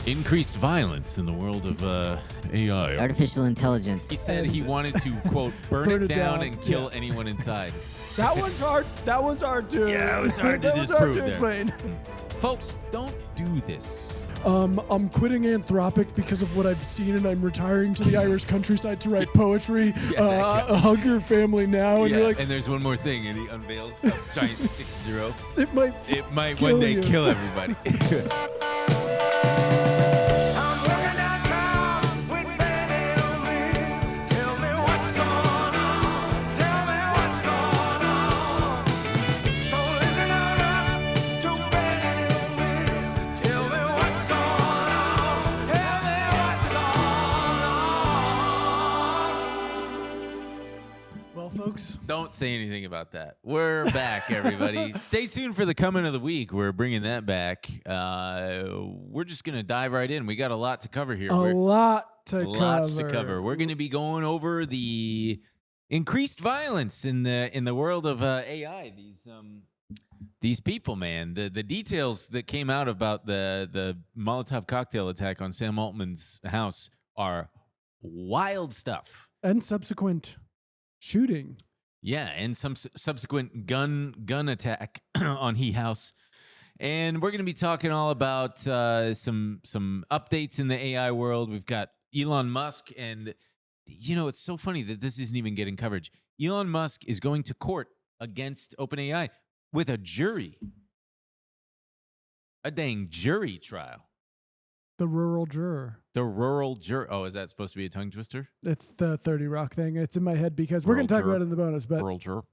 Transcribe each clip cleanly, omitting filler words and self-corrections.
Increased violence in the world of AI. Artificial intelligence. He said he wanted to, quote, burn it down and kill anyone inside. That one's hard. That one's hard to. Yeah, it's hard to that was disprove hard to explain. Folks, don't do this. I'm quitting Anthropic because of what I've seen, and I'm retiring to the Irish countryside to write poetry. Hug your family now, and you're like, and there's one more thing, and he unveils a giant 6-0. It might one day you. kill everybody. Don't say anything about that. We're back, everybody. Stay tuned for the comment of the week. We're bringing that back. We're just going to dive right in. We got a lot to cover here. Lots to cover. We're going to be going over the increased violence in the world of AI. These people, man. The details that came out about the Molotov cocktail attack on Sam Altman's house are wild stuff. And subsequent shooting. Yeah, and some subsequent gun attack on he house. And we're going to be talking all about some updates in the AI world. We've got Elon Musk, and it's so funny that this isn't even getting coverage. Elon Musk is going to court against OpenAI with a jury. A dang jury trial. The rural juror. Oh, is that supposed to be a tongue twister? It's the 30 Rock thing. It's in my head because we're going to talk about it in the bonus. But rural juror.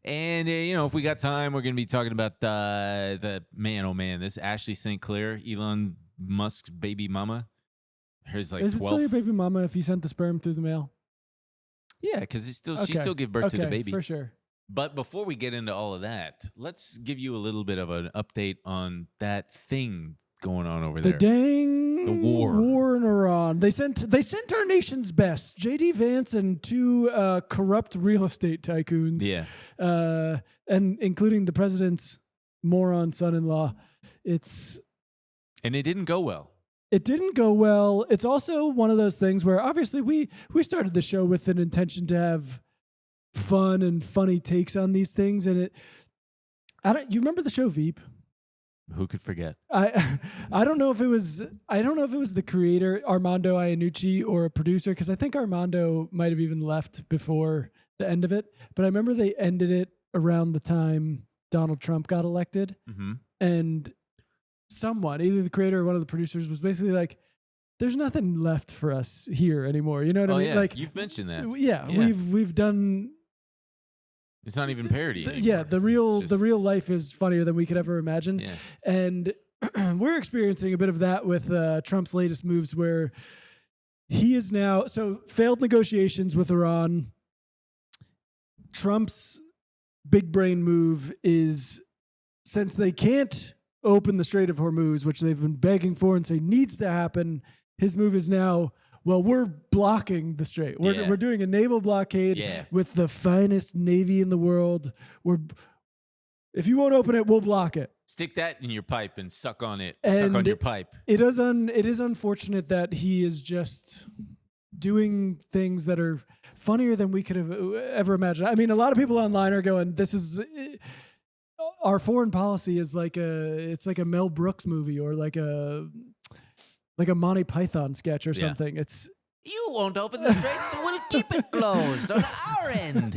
And, if we got time, we're going to be talking about this Ashley St. Clair, Elon Musk's baby mama. Hers Is it still your baby mama if you sent the sperm through the mail? Yeah, because she still gave birth to the baby. For sure. But before we get into all of that, let's give you a little bit of an update on that thing going on over there. The war in Iran. They sent our nation's best, J.D. Vance and two corrupt real estate tycoons. Yeah. And including the president's moron son-in-law. And it didn't go well. It didn't go well. It's also one of those things where obviously we started the show with an intention to have fun and funny takes on these things, and you remember the show Veep? Who could forget? I don't know if it was the creator Armando Iannucci or a producer, because I think Armando might have even left before the end of it. But I remember they ended it around the time Donald Trump got elected, and someone, either the creator or one of the producers, was basically like, "There's nothing left for us here anymore." You know what I mean? Yeah. Like, you've mentioned that. Yeah, we've done. It's not even parody. The real life is funnier than we could ever imagine. Yeah. And we're experiencing a bit of that with Trump's latest moves, where he is now failed negotiations with Iran. Trump's big brain move is, since they can't open the Strait of Hormuz, which they've been begging for and say needs to happen, his move is now, well, we're blocking the strait. We're doing a naval blockade with the finest navy in the world. If you won't open it, we'll block it. Stick that in your pipe and suck on it. Suck on your pipe. It is unfortunate that he is just doing things that are funnier than we could have ever imagined. I mean, a lot of people online are going, "This is our foreign policy is like a Mel Brooks movie or like a Monty Python sketch or something." You won't open the strait, so we'll keep it closed on our end.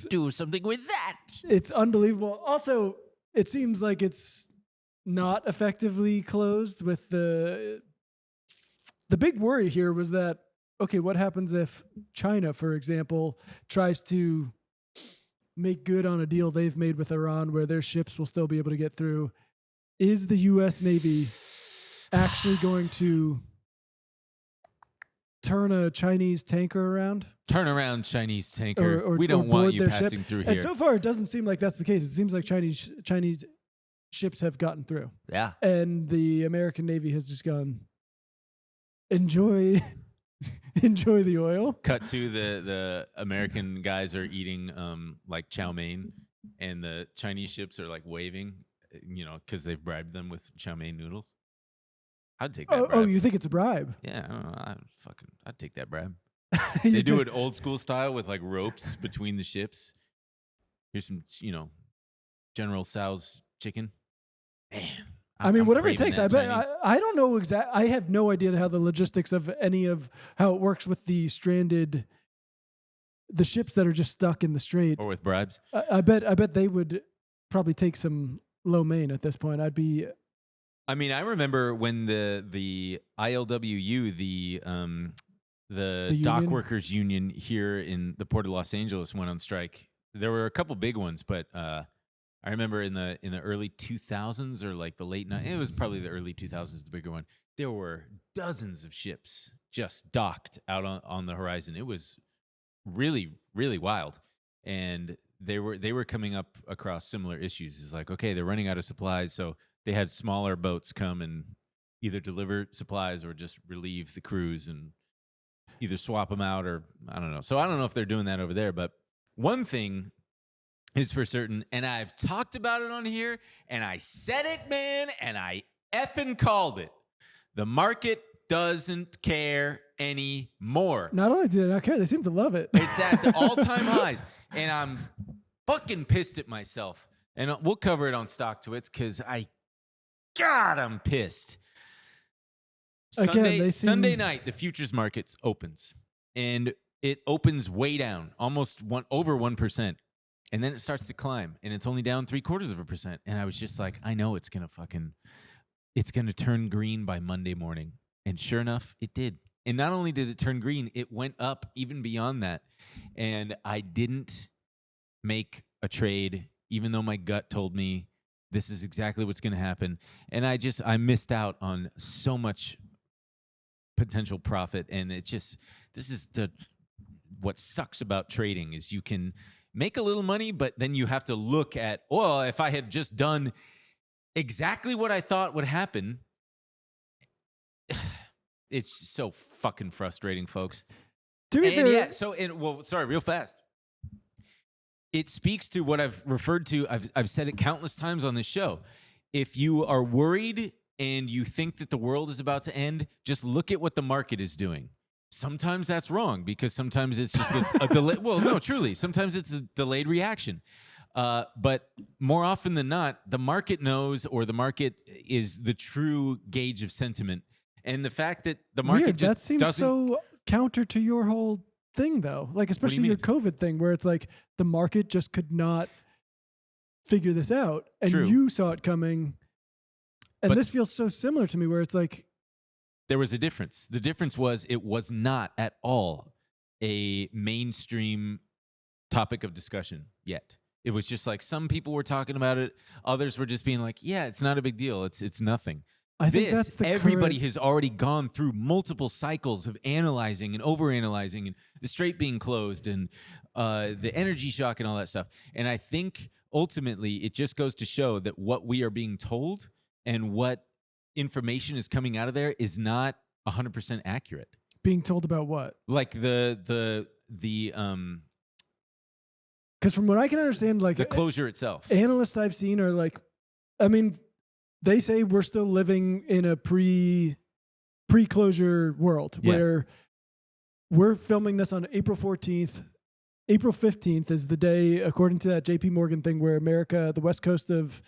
Do something with that. It's unbelievable. Also, it seems like it's not effectively closed. With the big worry here was that, okay, what happens if China, for example, tries to make good on a deal they've made with Iran where their ships will still be able to get through? Is the U.S. Navy actually going to turn a Chinese tanker around? Turn around, Chinese tanker. Or we don't want you passing ship. through here. And so far, it doesn't seem like that's the case. It seems like Chinese ships have gotten through. Yeah. And the American Navy has just gone, enjoy the oil. Cut to the American guys are eating like chow mein, and the Chinese ships are like waving, because they've bribed them with chow mein noodles. I'd take that bribe. Oh, you think it's a bribe? Yeah, I don't know. I'd take that bribe. You They do take- it old school style with like ropes between the ships. Here's some, General Tso's chicken. Man, I mean, I'm whatever it craving takes. I that bet. Chinese. I don't know I have no idea how the logistics of any of how it works with the ships that are just stuck in the strait. Or with bribes. I bet they would probably take some lo mein at this point. I mean, I remember when the ILWU, the dock union? workers union here in the Port of Los Angeles went on strike. There were a couple big ones, but I remember in the early 2000s or like the late 90s, it was probably the early 2000s, the bigger one. There were dozens of ships just docked out on the horizon. It was really, really wild, and they were coming up across similar issues. It's like, okay, they're running out of supplies, so they had smaller boats come and either deliver supplies or just relieve the crews and either swap them out or I don't know. So I don't know if they're doing that over there, but one thing is for certain, and I've talked about it on here, and I said it, man, and I effing called it. The market doesn't care anymore. Not only do they not care, they seem to love it. It's at the all-time highs, and I'm fucking pissed at myself. And we'll cover it on StockTwits because I'm pissed. Again, Sunday night, the futures markets opens, and it opens way down, almost over 1%. And then it starts to climb, and it's only down 0.75%. And I was just like, I know it's going to turn green by Monday morning. And sure enough, it did. And not only did it turn green, it went up even beyond that. And I didn't make a trade, even though my gut told me this is exactly what's going to happen. And I missed out on so much potential profit. And what sucks about trading is you can make a little money, but then you have to look at, well, if I had just done exactly what I thought would happen, it's so fucking frustrating, folks. To be fair, sorry, real fast. It speaks to what I've referred to. I've said it countless times on this show. If you are worried and you think that the world is about to end, just look at what the market is doing. Sometimes that's wrong because sometimes it's just a delay. Well, no, truly. Sometimes it's a delayed reaction. But more often than not, the market knows, or the market is the true gauge of sentiment. And the fact that the market weird. just That seems doesn't... so counter to your whole thing, though. Like, especially your COVID thing, where it's like the market just could not figure this out, and True. you saw it coming. And But this feels so similar to me, where it's like, there was a difference. The difference was it was not at all a mainstream topic of discussion yet. It was just like some people were talking about it. Others were just being like, yeah, it's not a big deal. It's nothing. I think that's the everybody current... has already gone through multiple cycles of analyzing and overanalyzing and the strait being closed and the energy shock and all that stuff. And I think ultimately it just goes to show that what we are being told and what information is coming out of there is not 100% accurate. Being told about what? Like because from what I can understand, like the closure itself. Analysts I've seen are like, I mean, they say we're still living in a pre-closure world where we're filming this on April 14th. April 15th is the day, according to that JP Morgan thing, where the West Coast of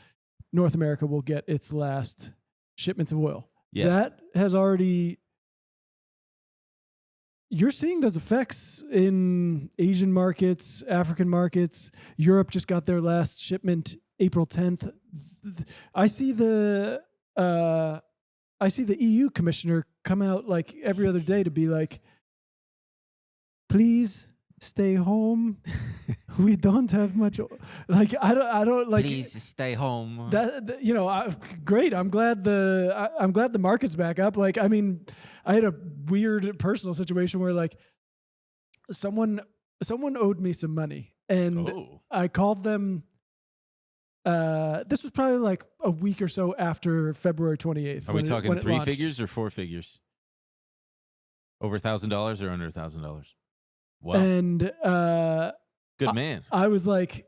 North America will get its last shipments of oil. Yes. That has already... You're seeing those effects in Asian markets, African markets. Europe just got their last shipment April 10th. I see the EU commissioner come out like every other day to be like, please stay home. We don't have much. Like I don't like. Please stay home. Great. I'm glad the market's back up. Like, I mean, I had a weird personal situation where like someone owed me some money, and I called them. This was probably like a week or so after February 28th. Are we talking three launched. figures or four figures? Over $1,000 or under $1,000? Wow. And good man. I was like,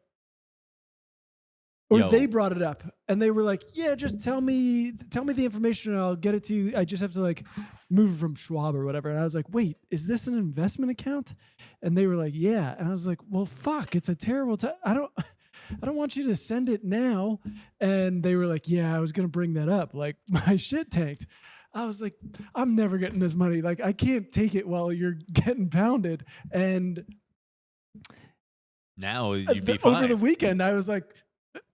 Or Yo. they brought it up and they were like, yeah, just tell me the information and I'll get it to you. I just have to like move it from Schwab or whatever. And I was like, wait, is this an investment account? And they were like, yeah. And I was like, well, fuck, it's a terrible time. I don't want you to send it now. And they were like, yeah, I was going to bring that up. Like my shit tanked. I was like, I'm never getting this money. Like I can't take it while you're getting pounded. And now you'd be fine. over the weekend, I was like,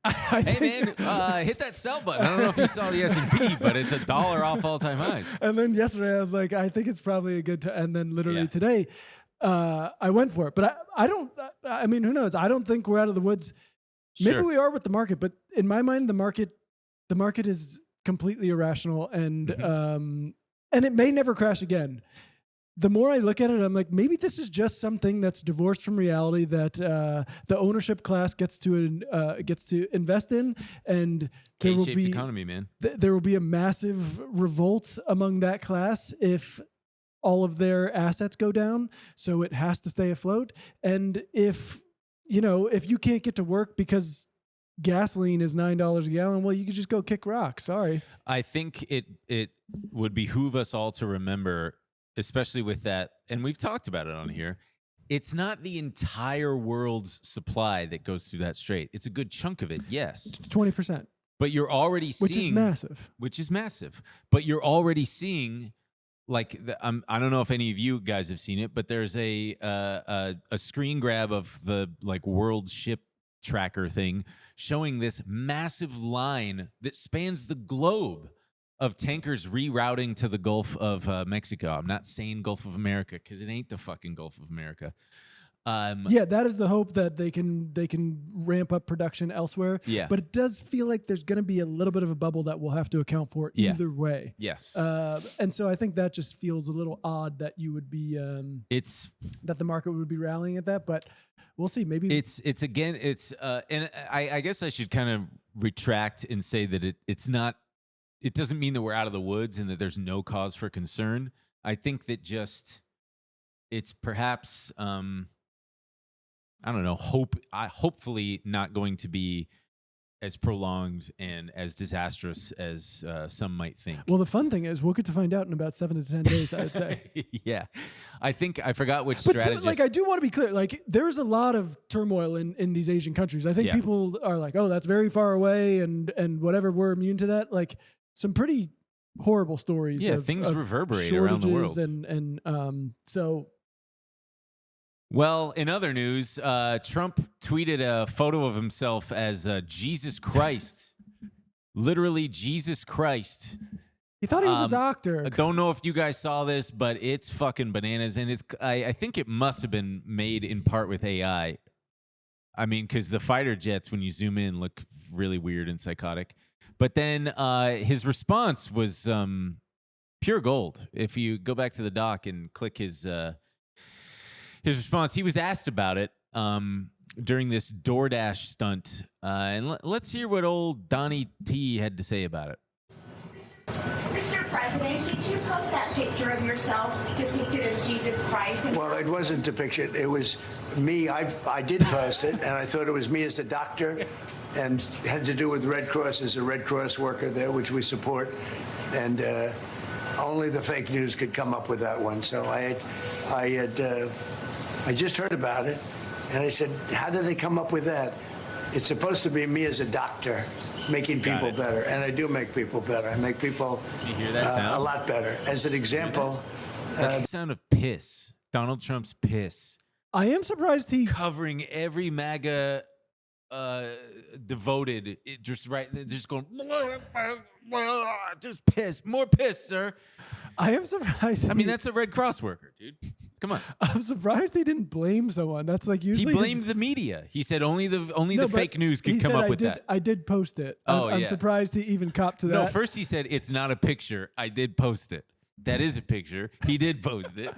hey man, hit that sell button. I don't know if you saw the S&P, but it's $1 off all-time highs. And then yesterday I was like, I think it's probably a good time. And then literally today, I went for it. But I mean, who knows? I don't think we're out of the woods. Maybe we are with the market, but in my mind, the market is completely irrational, and it may never crash again. The more I look at it, I'm like, maybe this is just something that's divorced from reality that the ownership class gets to invest in, and there will be economy, man. There will be a massive revolt among that class if all of their assets go down. So it has to stay afloat, and if you can't get to work because gasoline is $9 a gallon, well, you could just go kick rocks. Sorry. I think it would behoove us all to remember, especially with that, and we've talked about it on here, it's not the entire world's supply that goes through that strait. It's a good chunk of it, yes. 20%. But you're already seeing... Which is massive. But you're already seeing, like, I don't know if any of you guys have seen it, but there's a screen grab of the, like, world ship tracker thing showing this massive line that spans the globe of tankers rerouting to the Gulf of Mexico. I'm not saying Gulf of America because it ain't the fucking Gulf of America. Yeah, that is the hope that they can ramp up production elsewhere. Yeah, but it does feel like there's going to be a little bit of a bubble that we'll have to account for either way. Yes, and so I think that just feels a little odd that you would be that the market would be rallying at that, but we'll see. Maybe it's and I guess I should kind of retract and say that it's not. It doesn't mean that we're out of the woods and that there's no cause for concern. I think that just it's perhaps I don't know, hopefully not going to be as prolonged and as disastrous as some might think. Well, the fun thing is we'll get to find out in about 7 to 10 days, I'd say. Yeah. I think I forgot which strategist. Like, I do want to be clear. Like, there's a lot of turmoil in these Asian countries. I think people are like, oh, that's very far away and whatever, we're immune to that. Like, some pretty horrible stories. Yeah, things reverberate around the world. And so... Well, in other news, Trump tweeted a photo of himself as Jesus Christ. Literally Jesus Christ. He thought he was a doctor. I don't know if you guys saw this, but it's fucking bananas. And I think it must have been made in part with AI. I mean, because the fighter jets, when you zoom in, look really weird and psychotic. But then his response was pure gold. If you go back to the doc and click his response, he was asked about it during this DoorDash stunt. And let's hear what old Donnie T had to say about it. Mr. President, did you post that picture of yourself depicted as Jesus Christ? Well, it wasn't depicted. It was me. I did post it, and I thought it was me as a doctor, and it had to do with Red Cross as a Red Cross worker there, which we support. And only the fake news could come up with that one. So I just heard about it, and I said, how did they come up with that? It's supposed to be me as a doctor making people better, and I do make people better. I make people a lot better. As an example... That's the sound of piss. Donald Trump's piss. I am surprised he... Covering every MAGA devoted, just going, just piss. More piss, sir. I am surprised. I mean, that's a Red Cross worker, dude. Come on. I'm surprised he didn't blame someone. That's like usually he blamed the media. He said only the fake news could come up with that. I did post it. I'm surprised he even copped to that. No, first he said it's not a picture. I did post it. That is a picture. He did post it.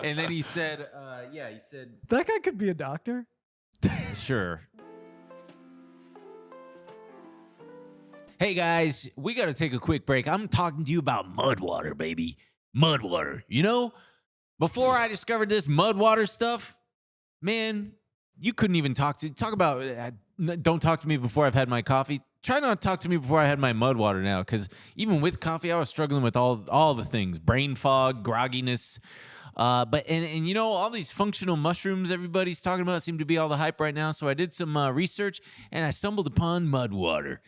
And then he said, he said that guy could be a doctor. Sure. Hey guys, we got to take a quick break. I'm talking to you about Mudwtr, baby. Mudwtr. You know, before I discovered this Mudwtr stuff, man, you couldn't even talk about don't talk to me before I've had my coffee. Try not to talk to me before I had my Mudwtr now, because even with coffee, I was struggling with all the things: brain fog, grogginess. But you know, all these functional mushrooms everybody's talking about seem to be all the hype right now. So I did some research and I stumbled upon Mudwtr.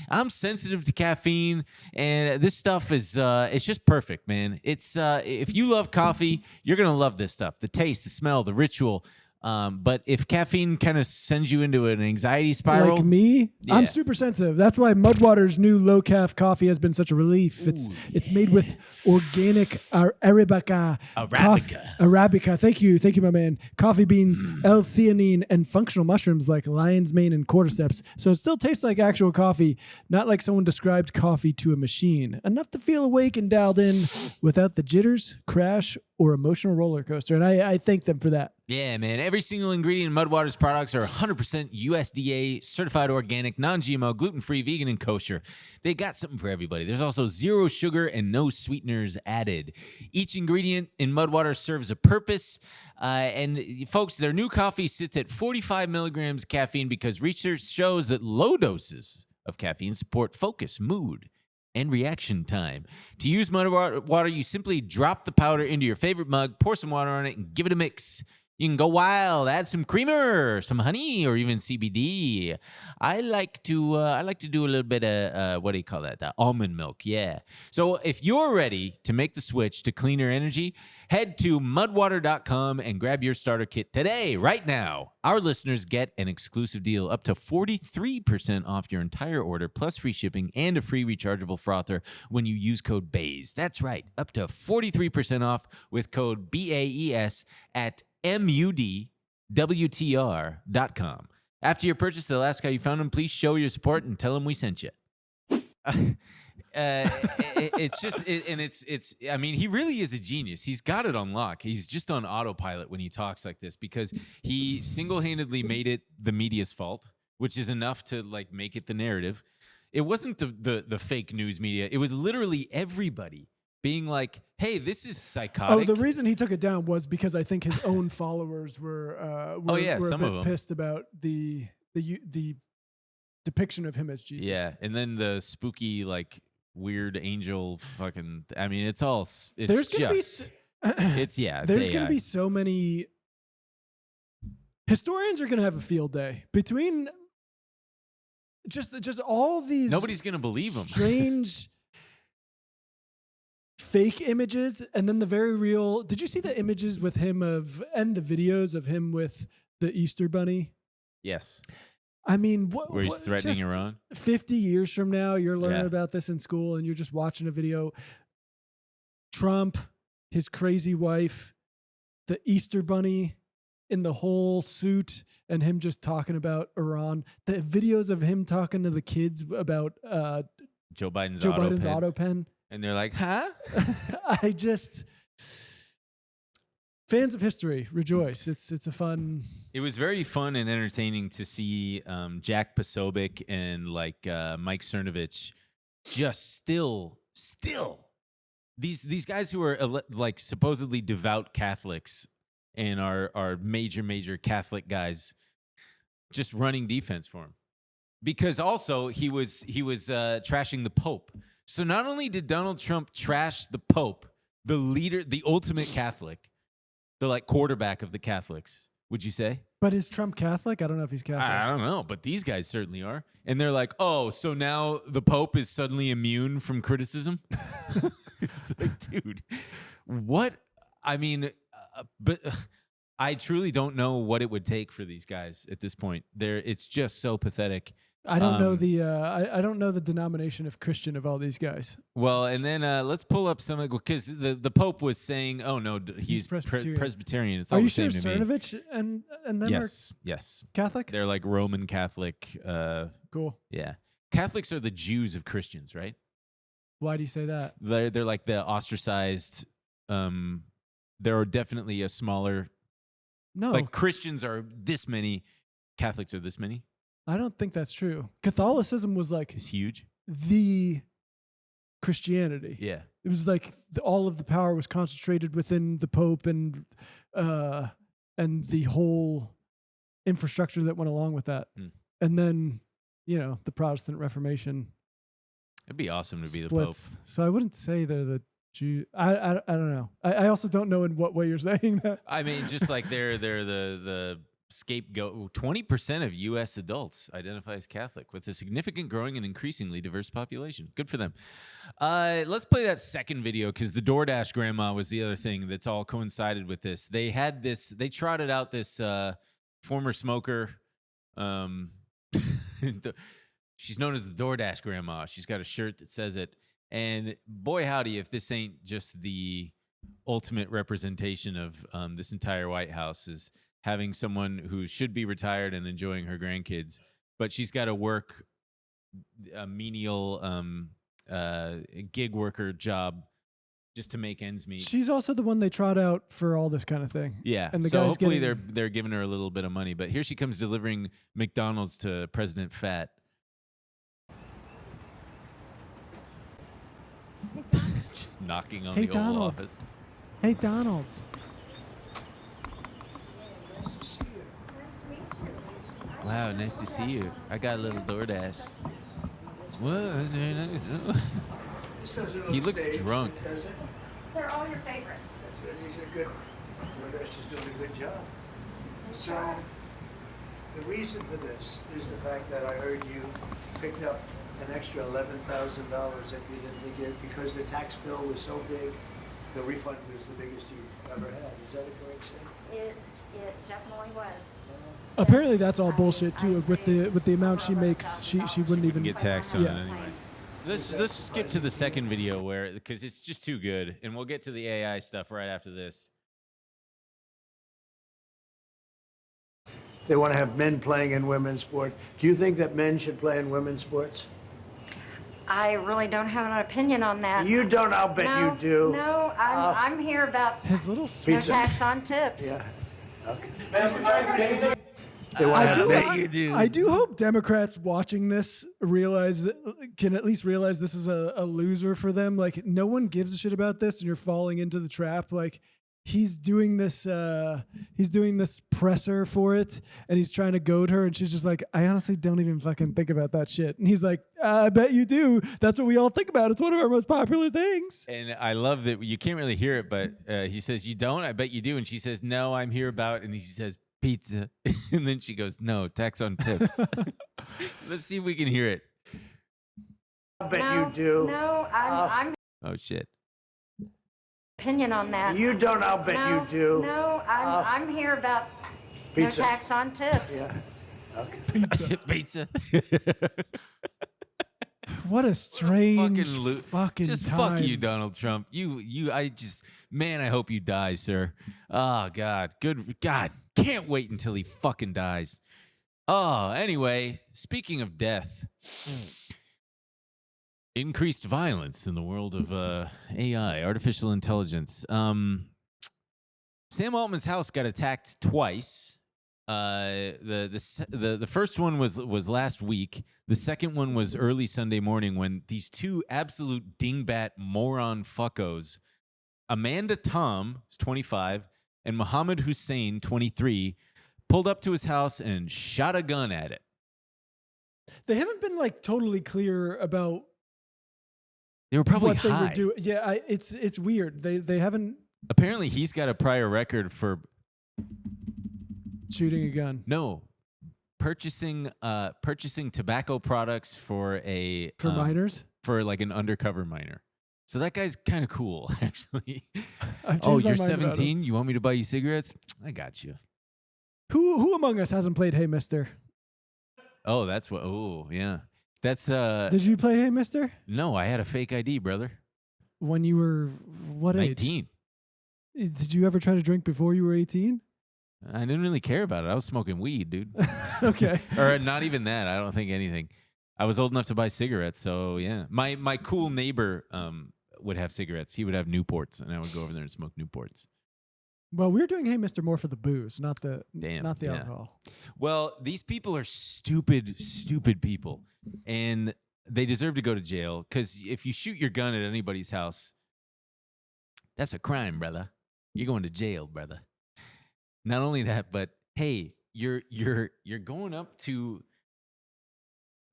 I'm sensitive to caffeine, and this stuff is it's just perfect, man. It's if you love coffee, you're gonna love this stuff. The taste, the smell, the ritual. But if caffeine kind of sends you into an anxiety spiral, like me, yeah. I'm super sensitive. That's why Mudwttr's new low calf coffee has been such a relief. It's made with organic Arabica. Arabica. Thank you, my man. Coffee beans, L-theanine, and functional mushrooms like lion's mane and cordyceps. So it still tastes like actual coffee, not like someone described coffee to a machine. Enough to feel awake and dialed in without the jitters, crash, or emotional roller coaster. And I thank them for that. Yeah, man. Every single ingredient in Mudwttr's products are 100% USDA certified organic, non-GMO, gluten-free, vegan, and kosher. They got something for everybody. There's also zero sugar and no sweeteners added. Each ingredient in Mudwtr serves a purpose. And folks, their new coffee sits at 45 milligrams caffeine because research shows that low doses of caffeine support focus, mood, and reaction time. To use Mudwtr, you simply drop the powder into your favorite mug, pour some water on it, and give it a mix. You can go wild, add some creamer, some honey, or even CBD. I like to do a little bit of what do you call that? Almond milk, yeah. So if you're ready to make the switch to cleaner energy, head to mudwtr.com and grab your starter kit today, right now. Our listeners get an exclusive deal up to 43% off your entire order, plus free shipping and a free rechargeable frother when you use code BAZE. That's right, up to 43% off with code BAES at MUDWTR.com. After your purchase, they'll ask how you found them. Please show your support and tell them we sent you. It's just, I mean, he really is a genius. He's got it on lock. He's just on autopilot when he talks like this because he single-handedly made it the media's fault, which is enough to like make it the narrative. It wasn't the fake news media. It was literally everybody being like, hey, this is psychotic. Oh, the reason he took it down was because I think his own followers were some a of bit them pissed about the depiction of him as Jesus. Yeah, and then the spooky, like, weird angel fucking, I mean, it's there's gonna be so many historians are gonna have a field day between just all these nobody's gonna believe him. Strange fake images and then the very real. Did you see the images with him and the videos of him with the Easter bunny? Yes. I mean, where he's threatening Iran? 50 years from now, you're learning about this in school and you're just watching a video. Trump, his crazy wife, the Easter bunny in the whole suit, and him just talking about Iran. The videos of him talking to the kids about Joe Biden's auto pen. And they're like, huh? Fans of history, rejoice. It's a fun. It was very fun and entertaining to see Jack Posobiec and like Mike Cernovich just still these guys who are like supposedly devout Catholics and are major Catholic guys just running defense for him. Because also he was trashing the Pope. So not only did Donald Trump trash the Pope, the leader, the ultimate Catholic, the like quarterback of the Catholics, would you say? But is Trump Catholic? I don't know if he's Catholic. I don't know, but these guys certainly are. And they're like, oh, so now the Pope is suddenly immune from criticism? It's like, dude, what? I mean, but I truly don't know what it would take for these guys at this point. It's just so pathetic. I don't know I don't know the denomination of Christian of all these guys. Well, and then let's pull up some because the Pope was saying, "Oh no, he's Presbyterian." It's all are you the same sure to me. Cernovich and them yes, are Catholic? They're like Roman Catholic. Cool. Yeah, Catholics are the Jews of Christians, right? Why do you say that? They're like the ostracized. There are definitely a smaller. No, like Christians are this many, Catholics are this many. I don't think that's true. Catholicism was like it's huge. The Christianity. Yeah, it was like all of the power was concentrated within the Pope and the whole infrastructure that went along with that. and then the Protestant Reformation It'd be awesome to be the Pope. splits. So I wouldn't say they're the Jew. I don't know. I also don't know in what way you're saying that. I mean, just like they're the scapegoat. 20% of U.S. adults identify as Catholic, with a significant, growing, and increasingly diverse population. Good for them. Let's play that second video, because the DoorDash grandma was the other thing that's all coincided with this. They had this. They trotted out this former smoker. She's known as the DoorDash grandma. She's got a shirt that says it. And boy, howdy, if this ain't just the ultimate representation of this entire White House, is having someone who should be retired and enjoying her grandkids, but she's got to work a menial gig worker job just to make ends meet. She's also the one they trot out for all this kind of thing. Yeah, and the so guy's hopefully getting... they're giving her a little bit of money. But here she comes delivering McDonald's to President Fat. Just knocking on the Oval Office. Hey, Donald. Wow, nice to see you. I got a little DoorDash. Whoa, that's very nice. He looks drunk. They're all your favorites. That's good. These are good. DoorDash is doing a good job. So the reason for this is the fact that I heard you picked up an extra $11,000 that you didn't get because the tax bill was so big. The refund was the biggest you've ever had. Is that a correct statement? It definitely was. Apparently, that's all bullshit too. With the amount she makes, she wouldn't even Get taxed on it Yeah. anyway. Let's skip to the second video because it's just too good, and we'll get to the AI stuff right after this. They want to have men playing in women's sport. Do you think that men should play in women's sports? I really don't have an opinion on that. You don't. I'll bet no, you do. No, I'm here about his little no tax on tips. Yeah. Okay. I do hope Democrats watching this can at least realize this is a loser for them. Like, no one gives a shit about this, and you're falling into the trap. Like, he's doing this presser for it, and he's trying to goad her, and she's just like, I honestly don't even fucking think about that shit. And he's like, I bet you do. That's what we all think about. It's one of our most popular things. And I love that you can't really hear it, but he says, you don't? I bet you do. And she says, no, I'm here about, and he says, pizza. And then she goes, no, tax on tips. Let's see if we can hear it. I bet you do. No, I'm Oh, shit. opinion on that. You don't. I'll bet you do. No, I'm here about Pizza. no tax on tips. Yeah. Okay. Pizza. What a strange fucking just time. fuck you, Donald Trump. I hope you die, sir. Oh God, God, can't wait until he fucking dies. Oh, anyway, speaking of death, increased violence in the world of AI, artificial intelligence. Sam Altman's house got attacked twice. The first one was last week. The second one was early Sunday morning when these two absolute dingbat moron fuckos, Amanda Tom, who's 25, and Mohammed Hussein, 23, pulled up to his house and shot a gun at it. They haven't been like totally clear about They were probably what high. they were doing. Yeah, it's weird. They haven't Apparently, he's got a prior record for shooting a gun. No, purchasing tobacco products for minors, for like an undercover minor. So that guy's kind of cool, actually. I've Oh, changed my you're mind about 17. You want me to buy you cigarettes? I got you. Who among us hasn't played Hey Mister? Oh, that's what. Oh, yeah. That's Did you play Hey Mister No, I had a fake ID, brother. when you were what 19. age? Did you ever try to drink before you were 18? I didn't really care about it. I was smoking weed, dude. Okay. Or not even that. I don't think anything. I was old enough to buy cigarettes, so yeah. My cool neighbor would have cigarettes. He would have Newports, and I would go over there and smoke Newports. Well, we're doing Hey Mister more for the booze, not the Yeah. alcohol. Well, these people are stupid people, and they deserve to go to jail because if you shoot your gun at anybody's house, that's a crime, brother. You're going to jail, brother. Not only that, but hey, you're going up to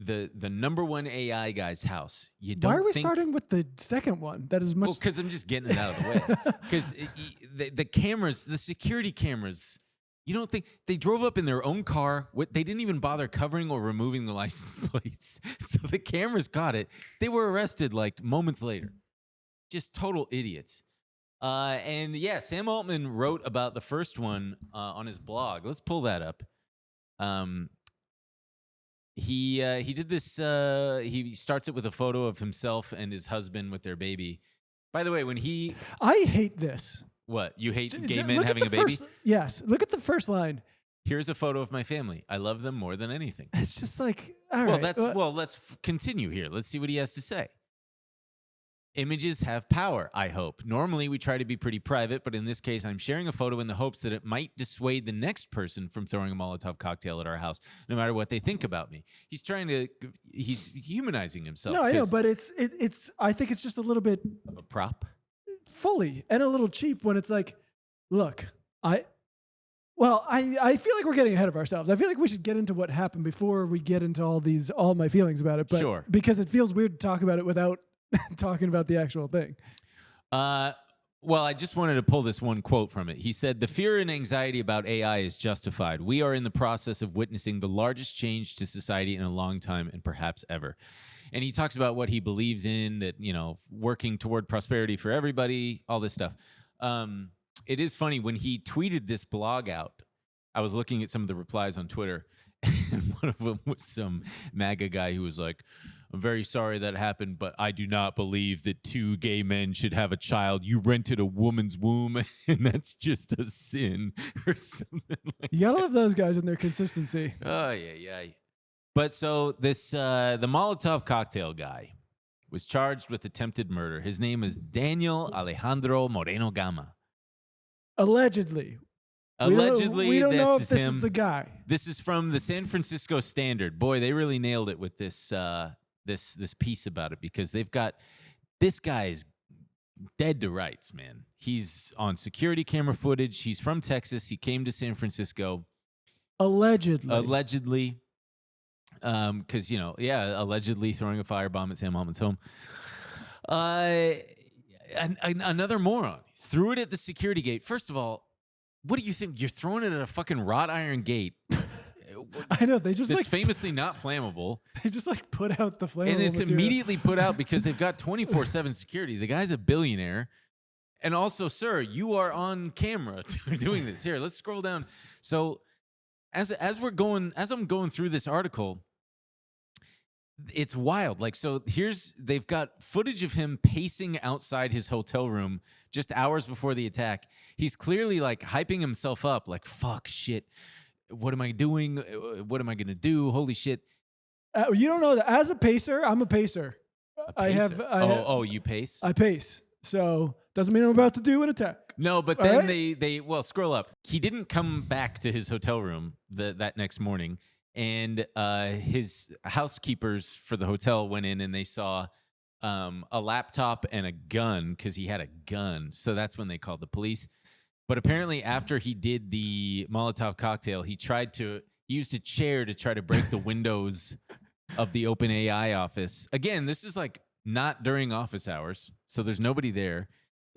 the number one AI guy's house. You don't Why are we think, starting with the second one? That is much. Well, because I'm just getting it out of the way. Because the cameras, the security cameras, you don't think they drove up in their own car? They didn't even bother covering or removing the license plates. So the cameras caught it. They were arrested like moments later. Just total idiots. And yeah, Sam Altman wrote about the first one on his blog. Let's pull that up. He did this. He starts it with a photo of himself and his husband with their baby. By the way, I hate this. What, you hate gay men Look at having the a baby? Yes. Look at the first line. Here's a photo of my family. I love them more than anything. It's just like, all Well, right. let's continue here. Let's see what he has to say. Images have power, I hope. Normally, we try to be pretty private, but in this case, I'm sharing a photo in the hopes that it might dissuade the next person from throwing a Molotov cocktail at our house, no matter what they think about me. He's humanizing himself. No, I know, but it's. I think it's just a little bit of a prop. Fully and a little cheap when it's like, look, I feel like we're getting ahead of ourselves. I feel like we should get into what happened before we get into all my feelings about it. But Sure. Because it feels weird to talk about it without talking about the actual thing. Well, I just wanted to pull this one quote from it. He said, "The fear and anxiety about AI is justified. We are in the process of witnessing the largest change to society in a long time and perhaps ever." And he talks about what he believes in, that, working toward prosperity for everybody, all this stuff. It is funny, when he tweeted this blog out, I was looking at some of the replies on Twitter, and one of them was some MAGA guy who was like, "I'm very sorry that happened, but I do not believe that two gay men should have a child. You rented a woman's womb, and that's just a sin," or something like You gotta love those guys and their consistency. Oh, yeah. But so this, the Molotov cocktail guy was charged with attempted murder. His name is Daniel Alejandro Moreno Gama. Allegedly. Allegedly, we don't know if that's this him. is the guy. This is from the San Francisco Standard. Boy, they really nailed it with this this piece about it, because they've got, this guy's dead to rights, man. He's on security camera footage. He's from Texas. He came to San Francisco. Allegedly. Because, allegedly throwing a firebomb at Sam Altman's home. Another moron threw it at the security gate. First of all, what do you think? You're throwing it at a fucking wrought iron gate. I know, they just That's famously not flammable. They just put out the flammable And it's material. immediately put out because they've got 24/7 security. The guy's a billionaire. And also, sir, you are on camera doing this. Here, let's scroll down. So as I'm going through this article, it's wild. They've got footage of him pacing outside his hotel room just hours before the attack. He's clearly hyping himself up, fuck, shit. What am I doing? What am I going to do? Holy shit. You don't know that. As a pacer, I'm a pacer. You pace? I pace. So doesn't mean I'm about to do an attack. No, but then they scroll up. He didn't come back to his hotel room that next morning. And his housekeepers for the hotel went in and they saw a laptop and a gun, because he had a gun. So that's when they called the police. But apparently after he did the Molotov cocktail, he used a chair to try to break the windows of the OpenAI office. Again, this is not during office hours, so there's nobody there.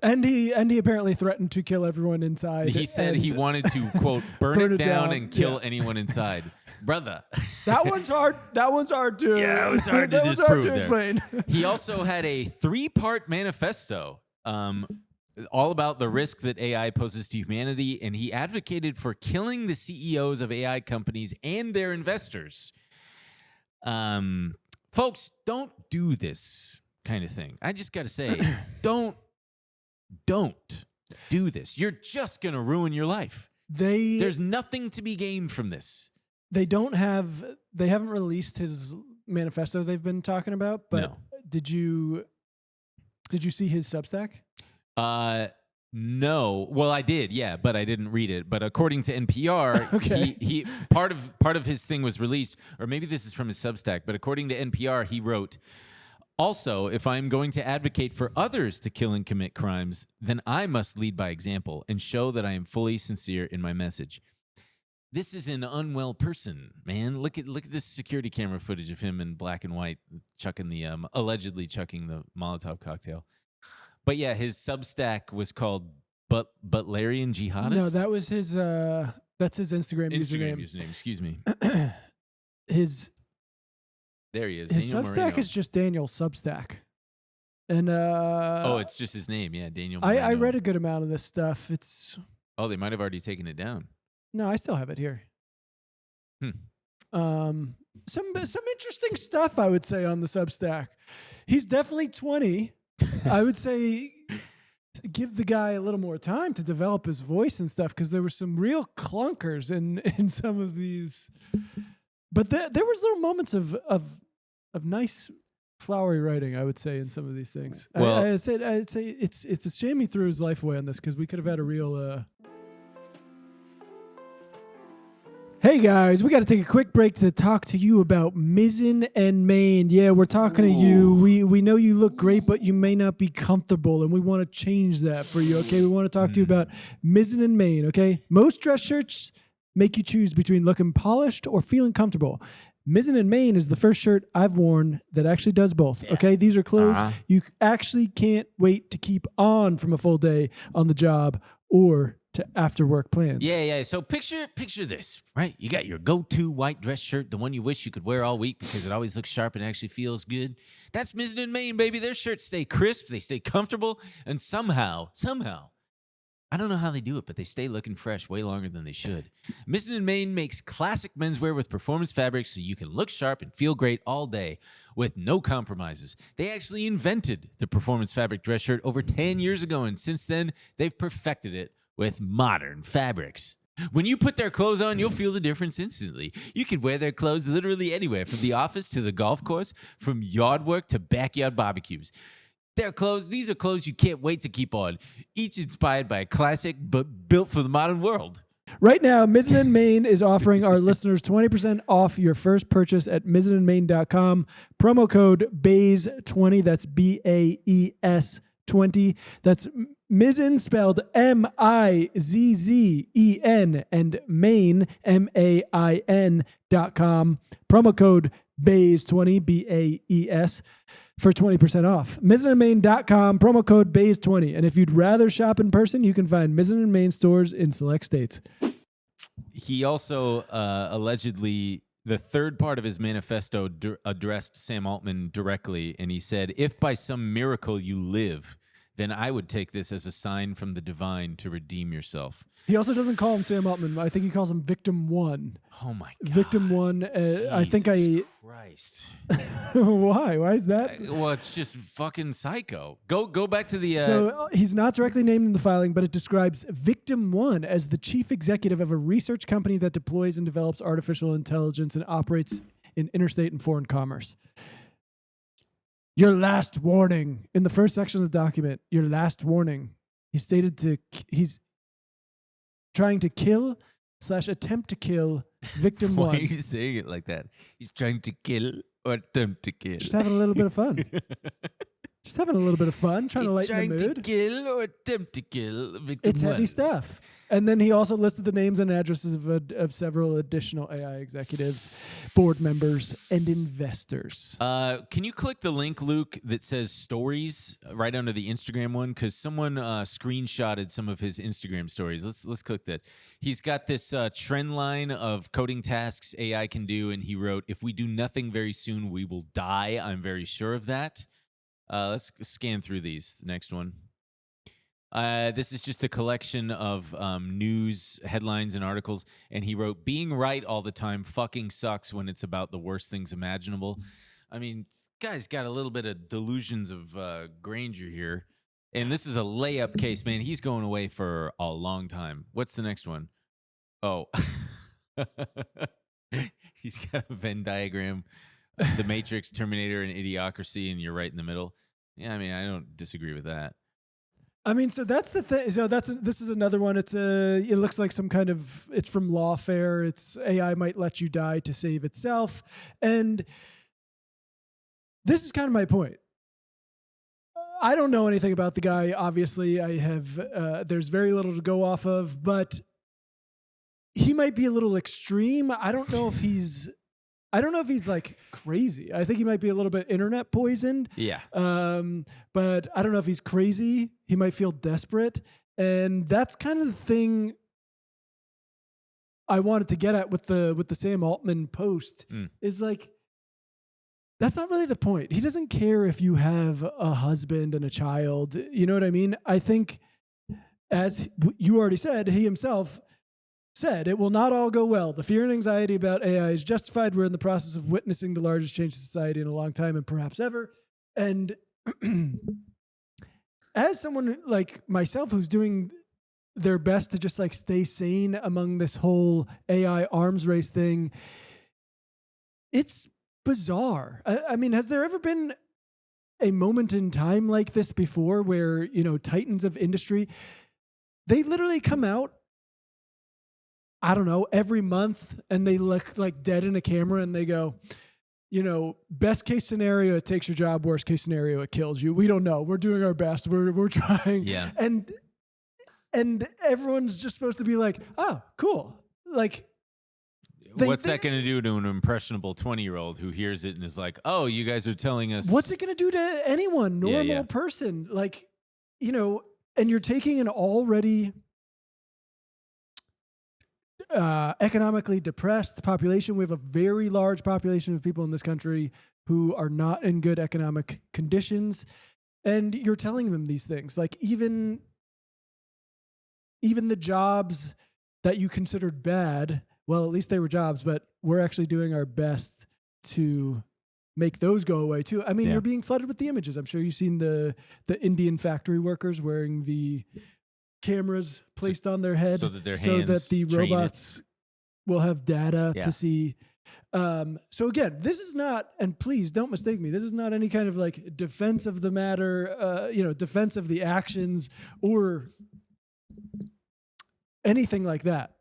And he apparently threatened to kill everyone inside. He said he wanted to, quote, burn it down and kill anyone inside. Brother. That one's hard. That one's hard to. Yeah, it's hard to that was disprove hard to explain. He also had a 3-part manifesto all about the risk that AI poses to humanity, and he advocated for killing the CEOs of AI companies and their investors. Folks, don't do this kind of thing. I just got to say, don't do this. You're just going to ruin your life. There's nothing to be gained from this. They haven't released his manifesto they've been talking about, but No. Did you see his Substack? No. Well, I did, yeah, but I didn't read it. But according to NPR, Okay. he part of his thing was released, or maybe this is from his Substack, but according to NPR, he wrote, "Also, if I'm going to advocate for others to kill and commit crimes, then I must lead by example and show that I am fully sincere in my message." this is an unwell person, man. Look at this security camera footage of him in black and white chucking the allegedly chucking the Molotov cocktail. But yeah, his Substack was called Butlerian Jihadist. No, that was his. That's his Instagram username. Excuse me. There he is. His Daniel Substack Moreno. is just Daniel Substack. And it's just his name. Yeah, Daniel Moreno. I read a good amount of this stuff. It's they might have already taken it down. no, I still have it here. Some interesting stuff I would say on the Substack. He's definitely 20. I would say give the guy a little more time to develop his voice and stuff, because there were some real clunkers in some of these. But there was little moments of nice flowery writing, I would say, in some of these things. Well, I'd say it's a shame he threw his life away on this, because we could have had a real. Hey guys, we got to take a quick break to talk to you about Mizzen Main. Yeah, we're talking to you. We know you look great, but you may not be comfortable, and we want to change that for you. Okay, we want to talk to you about Mizzen Main. Okay, most dress shirts make you choose between looking polished or feeling comfortable. Mizzen Main is the first shirt I've worn that actually does both. Yeah. Okay, these are clothes you actually can't wait to keep on from a full day on the job or to after work plans. Yeah. So picture this, right? You got your go-to white dress shirt, the one you wish you could wear all week because it always looks sharp and actually feels good. That's Mizzen Main, baby. Their shirts stay crisp, they stay comfortable, and somehow, I don't know how they do it, but they stay looking fresh way longer than they should. Mizzen Main makes classic menswear with performance fabrics so you can look sharp and feel great all day with no compromises. They actually invented the performance fabric dress shirt over 10 years ago, and since then, they've perfected it with modern fabrics. When you put their clothes on, you'll feel the difference instantly. You can wear their clothes literally anywhere, from the office to the golf course, from yard work to backyard barbecues. These are clothes you can't wait to keep on, each inspired by a classic but built for the modern world. Right now, Mizzen Main is offering our listeners 20% off your first purchase at mizzenmain.com. Promo code BAYES20, that's BAES 20. That's Mizzen spelled MIZZEN and Main MAIN.com. Promo code BAYES20 BAES for 20% off. Mizzenmain.com, promo code BAYES20. And if you'd rather shop in person, you can find Mizzen Main stores in select states. He also allegedly, the third part of his manifesto addressed Sam Altman directly, and he said, if by some miracle you live, then I would take this as a sign from the divine to redeem yourself. He also doesn't call him Sam Altman. I think he calls him Victim One. Oh my God. Victim One. I think Christ. Why? Why is that? Well, it's just fucking psycho. Go back to the... So he's not directly named in the filing, but it describes Victim One as the chief executive of a research company that deploys and develops artificial intelligence and operates in interstate and foreign commerce. Your last warning. In the first section of the document, your last warning. He's trying to kill / attempt to kill Victim One. Why are you saying it like that? He's trying to kill or attempt to kill. Just having a little bit of fun. Trying to lighten the mood. Trying to kill or attempt to kill Victim It's One. heavy stuff. And then he also listed the names and addresses of several additional AI executives, board members, and investors. Can you click the link, Luke, that says stories right under the Instagram one? Because someone screenshotted some of his Instagram stories. Let's click that. He's got this trend line of coding tasks AI can do, and he wrote, if we do nothing very soon, we will die. I'm very sure of that. Let's scan through these. The next one. This is just a collection of news headlines and articles, and he wrote, being right all the time fucking sucks when it's about the worst things imaginable. I mean, guy's got a little bit of delusions of grandeur here, and this is a layup case, man. He's going away for a long time. What's the next one? Oh. He's got a Venn diagram, The Matrix, Terminator, and Idiocracy, and you're right in the middle. Yeah, I mean, I don't disagree with that. I mean, so that's the thing. So this is another one. It looks like some kind of, it's from Lawfare. It's AI might let you die to save itself. And this is kind of my point. I don't know anything about the guy. Obviously, I have, there's very little to go off of, but he might be a little extreme. I don't know if he's like crazy. I think he might be a little bit internet poisoned. Yeah. But I don't know if he's crazy. He might feel desperate. And that's kind of the thing I wanted to get at with the Sam Altman post is like, that's not really the point. He doesn't care if you have a husband and a child. You know what I mean? I think, as you already said, he himself said, it will not all go well. The fear and anxiety about AI is justified. We're in the process of witnessing the largest change in society in a long time and perhaps ever. And as someone like myself who's doing their best to just like stay sane among this whole AI arms race thing, it's bizarre. I mean, has there ever been a moment in time like this before where, titans of industry, they literally come out, I don't know, every month and they look like dead in a camera and they go, best case scenario, it takes your job. Worst case scenario, it kills you. We don't know. We're doing our best. We're trying. Yeah. And everyone's just supposed to be like, oh, cool. Like, what's that going to do to an impressionable 20-year-old who hears it and is like, oh, you guys are telling us? What's it going to do to anyone, normal person? Like, and you're taking an already economically depressed population. We have a very large population of people in this country who are not in good economic conditions. And you're telling them these things. Like even the jobs that you considered bad, well, at least they were jobs, but we're actually doing our best to make those go away too. I mean, you're being flooded with the images. I'm sure you've seen the Indian factory workers wearing the cameras placed on their head so that the robots will have data to see. So again, this is not, and please don't mistake me, this is not any kind of like defense of the matter, defense of the actions or anything like that.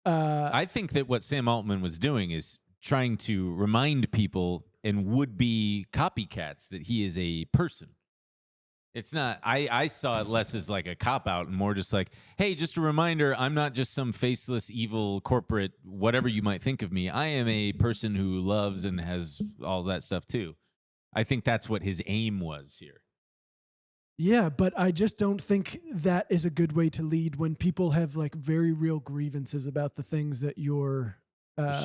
I think that what Sam Altman was doing is trying to remind people and would-be copycats that he is a person. It's not, I saw it less as like a cop-out and more just like, hey, just a reminder, I'm not just some faceless, evil, corporate, whatever you might think of me. I am a person who loves and has all that stuff too. I think that's what his aim was here. Yeah, but I just don't think that is a good way to lead when people have like very real grievances about the things that you're.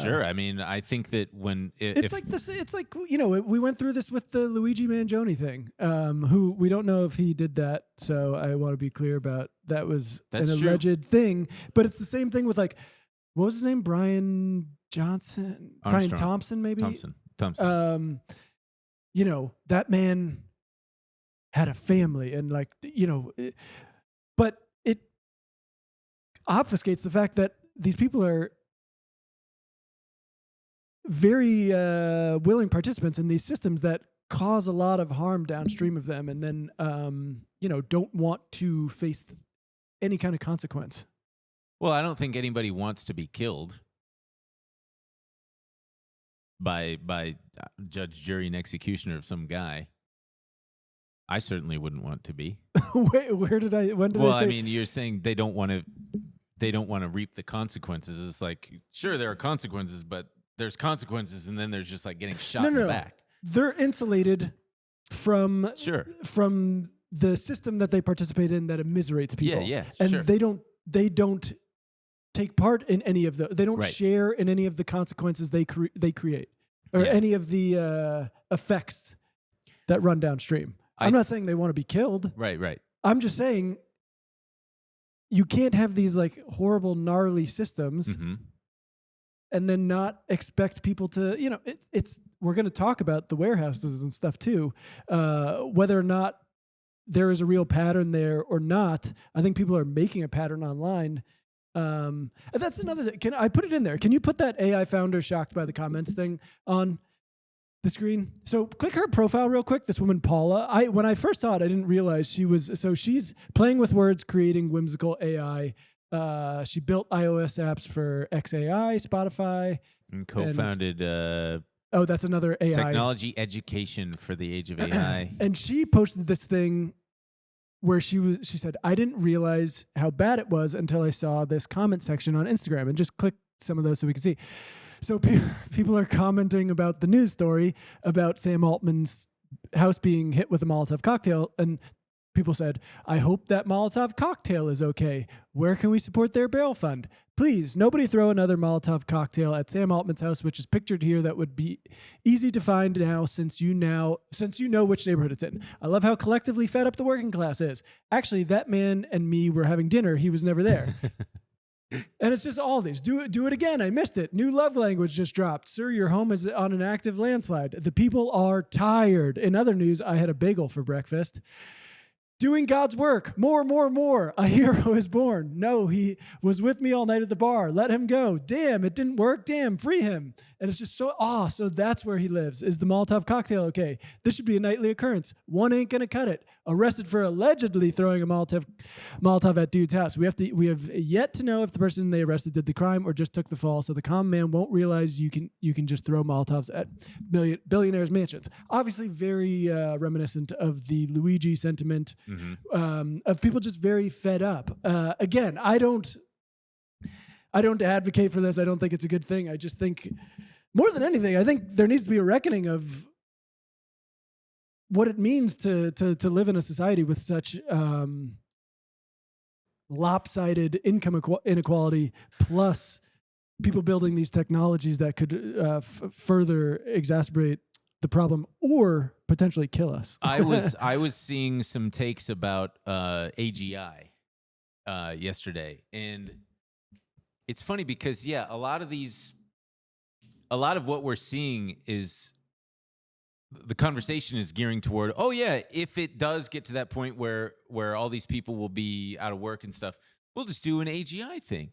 Sure. I mean, I think that when it's like this, it's like, we went through this with the Luigi Mangione thing, who we don't know if he did that. So I want to be clear about that was an alleged thing, but it's the same thing with like, what was his name? Brian Johnson, Armstrong. Brian Thompson, maybe Thompson. That man had a family and like, but it obfuscates the fact that these people are very willing participants in these systems that cause a lot of harm downstream of them and then, don't want to face any kind of consequence. Well, I don't think anybody wants to be killed by judge, jury, and executioner of some guy. I certainly wouldn't want to be. Wait, when did I say? Well, I mean, you're saying they don't want to reap the consequences. It's like, sure, there are consequences, but there's consequences, and then there's just like getting shot in the back. They're insulated from the system that they participate in that immiserates people. Yeah, and sure. they don't take part in any of the. They don't share in any of the consequences they create or any of the effects that run downstream. I'm not saying they want to be killed. Right. I'm just saying you can't have these like horrible, gnarly systems and then not expect people to, we're going to talk about the warehouses and stuff too. Whether or not there is a real pattern there or not, I think people are making a pattern online. And that's another thing. Can I put it in there? Can you put that AI founder shocked by the comments thing on the screen? So click her profile real quick. This woman, Paula. When I first saw it, I didn't realize she's playing with words, creating whimsical AI. She built iOS apps for XAI, Spotify. And co-founded that's another AI. Technology education for the age of AI. And she posted this thing where she said, I didn't realize how bad it was until I saw this comment section on Instagram, and just click some of those so we can see. So people are commenting about the news story about Sam Altman's house being hit with a Molotov cocktail, and people said, I hope that Molotov cocktail is okay. Where can we support their bail fund? Please, nobody throw another Molotov cocktail at Sam Altman's house, which is pictured here. That would be easy to find now since you know which neighborhood it's in. I love how collectively fed up the working class is. Actually, that man and me were having dinner. He was never there. And it's just all these. Do it again. I missed it. New love language just dropped. Sir, your home is on an active landslide. The people are tired. In other news, I had a bagel for breakfast. Doing God's work. More. A hero is born. No, he was with me all night at the bar. Let him go. Damn, it didn't work. Damn, free him. And it's just so that's where he lives. Is the Molotov cocktail okay? This should be a nightly occurrence. One ain't gonna cut it. Arrested for allegedly throwing a Molotov at dude's house. We have yet to know if the person they arrested did the crime or just took the fall. So the common man won't realize you can just throw Molotovs at billionaires' mansions. Obviously, very reminiscent of the Luigi sentiment of people just very fed up. Again, I don't advocate for this. I don't think it's a good thing. I just think, more than anything, I think there needs to be a reckoning of what it means to live in a society with such lopsided income inequality, plus people building these technologies that could further exacerbate the problem or potentially kill us. I was seeing some takes about AGI yesterday, and it's funny because a lot of what we're seeing is the conversation is gearing toward, if it does get to that point where all these people will be out of work and stuff, we'll just do an AGI thing.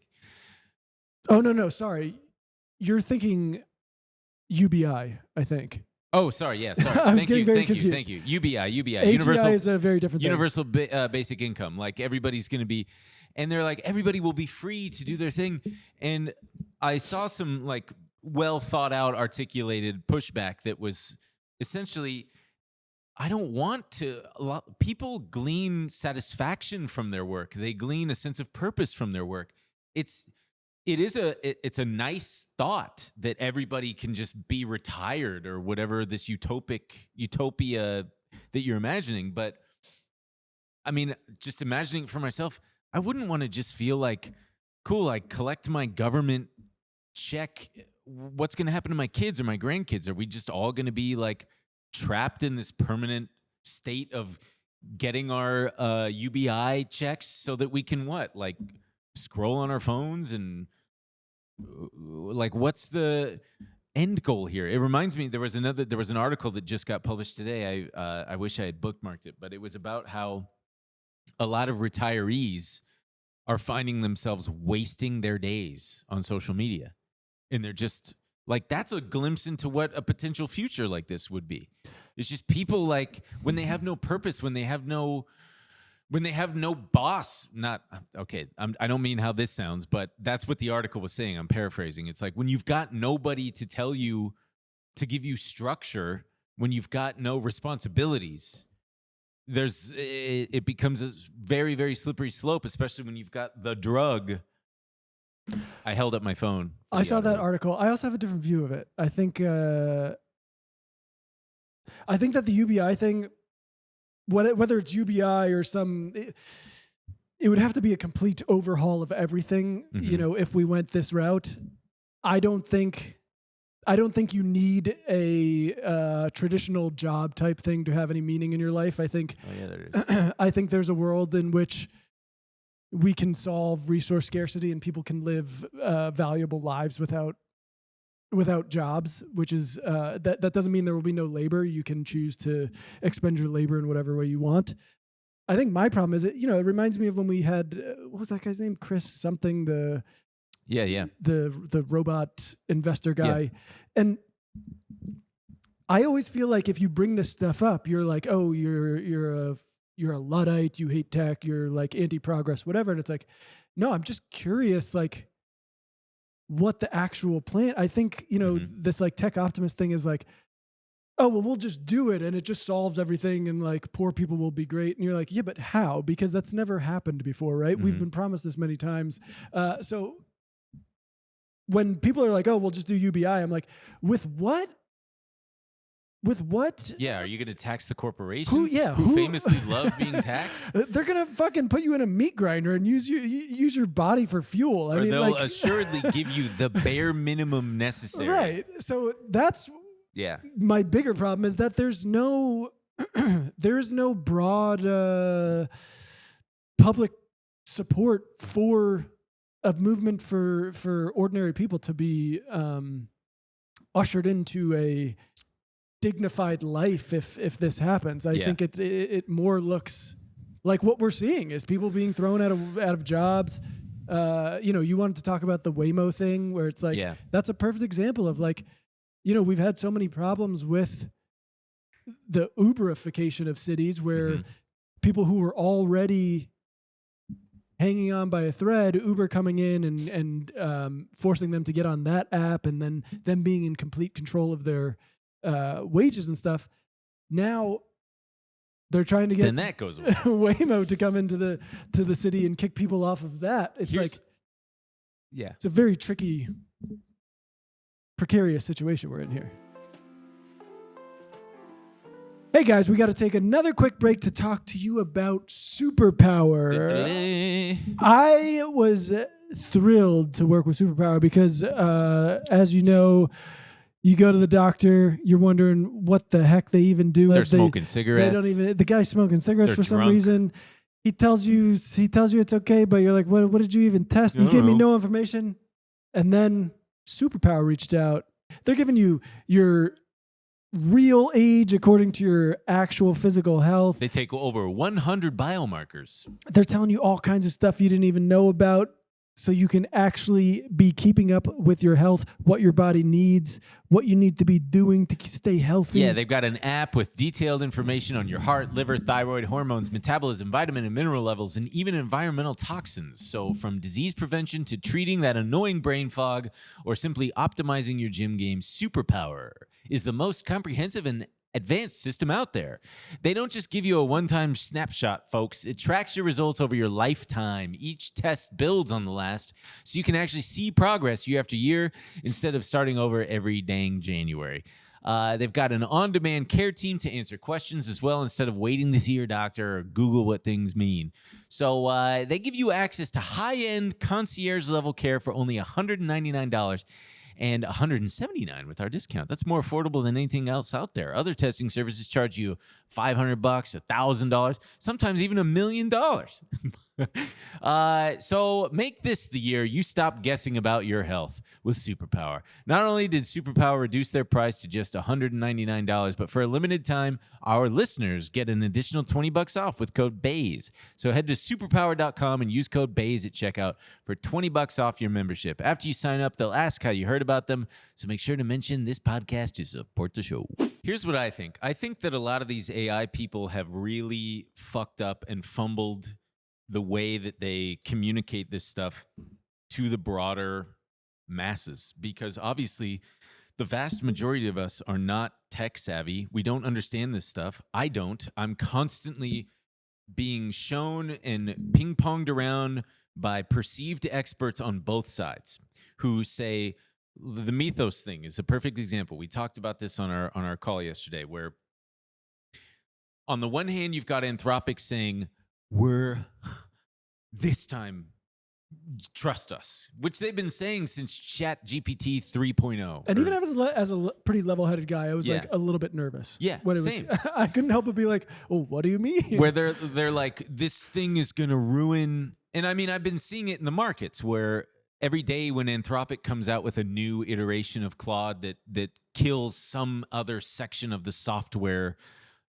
Oh, no, sorry. You're thinking UBI, I think. Oh, sorry. Yeah, sorry. I was getting very confused. Thank you. UBI. AGI is a very different thing. Universal basic income. Like, everybody's going to be, and they're like, everybody will be free to do their thing. And I saw some like well thought out, articulated pushback that was essentially, I don't want to. People glean satisfaction from their work. They glean a sense of purpose from their work. It's a nice thought that everybody can just be retired or whatever this utopia that you're imagining. But I mean, just imagining it for myself, I wouldn't want to just feel like, cool, I collect my government check. What's going to happen to my kids or my grandkids? Are we just all going to be like trapped in this permanent state of getting our UBI checks so that we can like scroll on our phones and like, what's the end goal here? It reminds me, there was an article that just got published today. I wish I had bookmarked it, but it was about how a lot of retirees are finding themselves wasting their days on social media. And they're just like, that's a glimpse into what a potential future like this would be. It's just people like, when they have no purpose, when they have no boss, I don't mean how this sounds, but that's what the article was saying. I'm paraphrasing. It's like, when you've got nobody to tell you, to give you structure, when you've got no responsibilities, it becomes a very, very slippery slope, especially when you've got the drug. I held up my phone. I saw that article. I also have a different view of it. I think that the UBI thing, whether it's UBI or it would have to be a complete overhaul of everything. Mm-hmm. If we went this route, I don't think you need a traditional job type thing to have any meaning in your life. I think. Oh yeah, there is. I think there's a world in which we can solve resource scarcity and people can live valuable lives without jobs, which is that doesn't mean there will be no labor. You can choose to expend your labor in whatever way you want. I think my problem is, it reminds me of when we had, what was that guy's name? Chris something, the robot investor guy. Yeah. And I always feel like if you bring this stuff up, you're like, oh, you're a Luddite, you hate tech, you're like anti-progress, whatever. And it's like, no, I'm just curious, like, what the actual plan. I think, this like tech optimist thing is like, oh, well, we'll just do it and it just solves everything and like poor people will be great. And you're like, yeah, but how? Because that's never happened before, right? Mm-hmm. We've been promised this many times. So when people are like, oh, we'll just do UBI, I'm like, with what? With what? Yeah, are you going to tax the corporations? Who who famously love being taxed? They're gonna fucking put you in a meat grinder and use your body for fuel. Or they'll assuredly give you the bare minimum necessary. Right. So that's Yeah. my bigger problem is that there's no broad public support for a movement for ordinary people to be ushered into a dignified life if this happens. I think it more looks like what we're seeing is people being thrown out of jobs. You wanted to talk about the Waymo thing where it's like that's a perfect example of like, we've had so many problems with the Uberification of cities where people who were already hanging on by a thread, Uber coming in and forcing them to get on that app and then them being in complete control of their wages and stuff. Now they're trying to get then that goes away. Waymo to come into the city and kick people off of that. It's it's a very tricky, precarious situation we're in here. Hey guys, we got to take another quick break to talk to you about Superpower. I was thrilled to work with Superpower because, as you know, you go to the doctor, you're wondering what the heck they even do. They're smoking cigarettes. They don't even. The guy's smoking cigarettes for some drunk. reason. He tells you it's okay, but you're like, what did you even test? You gave me no information. And then Superpower reached out. They're giving you your real age according to your actual physical health. They take over 100 biomarkers. They're telling you all kinds of stuff you didn't even know about, so you can actually be keeping up with your health, what your body needs, what you need to be doing to stay healthy. Yeah, they've got an app with detailed information on your heart, liver, thyroid, hormones, metabolism, vitamin and mineral levels, and even environmental toxins. So from disease prevention to treating that annoying brain fog or simply optimizing your gym game, Superpower is the most comprehensive and advanced system out there. They don't just give you a one-time snapshot, folks. It tracks your results over your lifetime. Each test builds on the last, so you can actually see progress year after year instead of starting over every dang January. They've got an on-demand care team to answer questions as well instead of waiting to see your doctor or Google what things mean. So they give you access to high-end concierge-level care for only $199. and $179 with our discount. That's more affordable than anything else out there. Other testing services charge you $500, $1,000, sometimes even $1 million. So make this the year you stop guessing about your health with Superpower. Not only did Superpower reduce their price to just $199, but for a limited time, our listeners get an additional $20 off with code BAZE. So head to superpower.com and use code BAZE at checkout for $20 off your membership. After you sign up, they'll ask how you heard about them, so make sure to mention this podcast to support the show. Here's what I think. I think that a lot of these AI people have really fucked up and fumbled the way that they communicate this stuff to the broader masses, because obviously the vast majority of us are not tech savvy. We don't understand this stuff. I don't. I'm constantly being shown and ping-ponged around by perceived experts on both sides who say the mythos thing is a perfect example. We talked about this on our call yesterday, where on the one hand, you've got Anthropic saying, we're this time, trust us, which they've been saying since ChatGPT 3.0. And even as a pretty level-headed guy, I was like a little bit nervous. Yeah, when it same. Was, I couldn't help but be like, "Oh, what do you mean?" Where they're like, this thing is going to ruin. And I mean, I've been seeing it in the markets where every day when Anthropic comes out with a new iteration of Claude that kills some other section of the software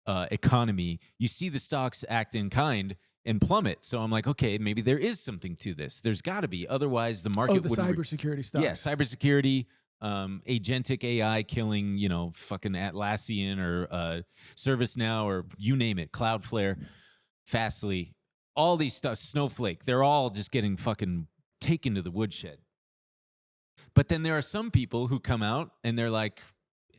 economy, you see the stocks act in kind and plummet. So I'm like, okay, maybe there is something to this. There's got to be. Otherwise, the market the cybersecurity stuff. Yeah, cybersecurity, agentic AI killing, fucking Atlassian or ServiceNow or you name it, Cloudflare, Fastly, all these stuff, Snowflake. They're all just getting fucking taken to the woodshed. But then there are some people who come out and they're like,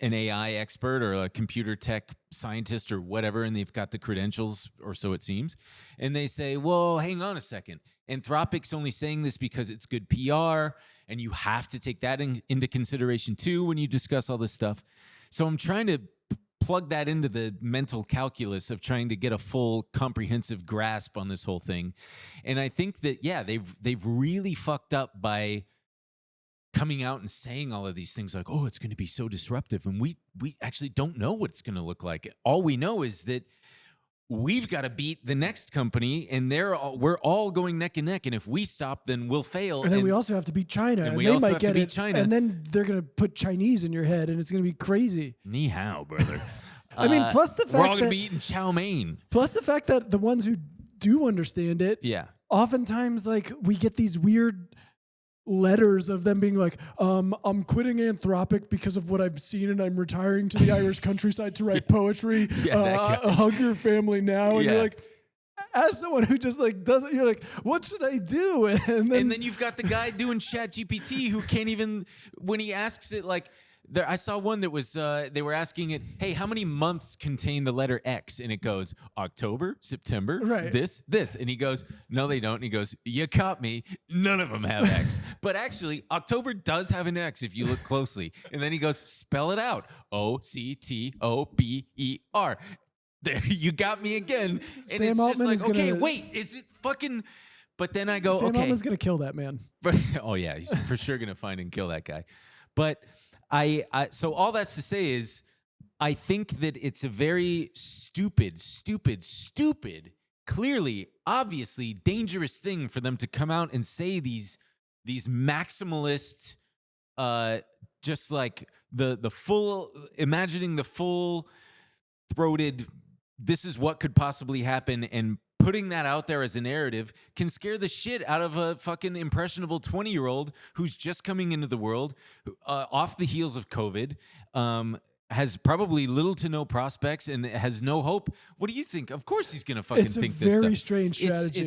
an AI expert or a computer tech scientist or whatever, and they've got the credentials, or so it seems, and they say, well, hang on a second. Anthropic's only saying this because it's good PR, and you have to take that into consideration too when you discuss all this stuff. So I'm trying to plug that into the mental calculus of trying to get a full comprehensive grasp on this whole thing. And I think that, yeah, they've really fucked up by coming out and saying all of these things like, oh, it's going to be so disruptive. And we actually don't know what it's going to look like. All we know is that we've got to beat the next company, and we're all going neck and neck. And if we stop, then we'll fail. And then we also have to beat China. And and we they also might have to get beat it, China. And then they're going to put Chinese in your head, and it's going to be crazy. Ni hao, brother. I mean, plus the fact we're all going to that- be eating chow mein. Plus the fact that the ones who do understand it, Yeah. oftentimes like we get these weird letters of them being like, I'm quitting Anthropic because of what I've seen, and I'm retiring to the Irish countryside to write poetry. Yeah, that guy. Hug your family now. And Yeah. you're like, as someone who just like doesn't, you're like, what should I do? And then you've got the guy doing ChatGPT who can't even, when he asks it, like, I saw one that was, they were asking it, hey, how many months contain the letter X? And it goes, October, September, Right. this. And he goes, no, they don't. And he goes, you caught me. None of them have X. But actually, October does have an X if you look closely. And then he goes, spell it out. October. There, you got me again. And Sam it's Altman just is like, okay, gonna- wait, is it fucking... But then I go, Sam okay. Altman's going to kill that man. Oh yeah, he's for sure gonna find and kill that guy. But I so all that's to say is, I think that it's a very stupid, clearly, obviously dangerous thing for them to come out and say these maximalist, just like the full, imagining the full throated, this is what could possibly happen, and putting that out there as a narrative can scare the shit out of a fucking impressionable 20-year-old who's just coming into the world, off the heels of COVID, has probably little to no prospects and has no hope. What do you think? Of course he's gonna fucking It's a think this very stuff. strange strategy.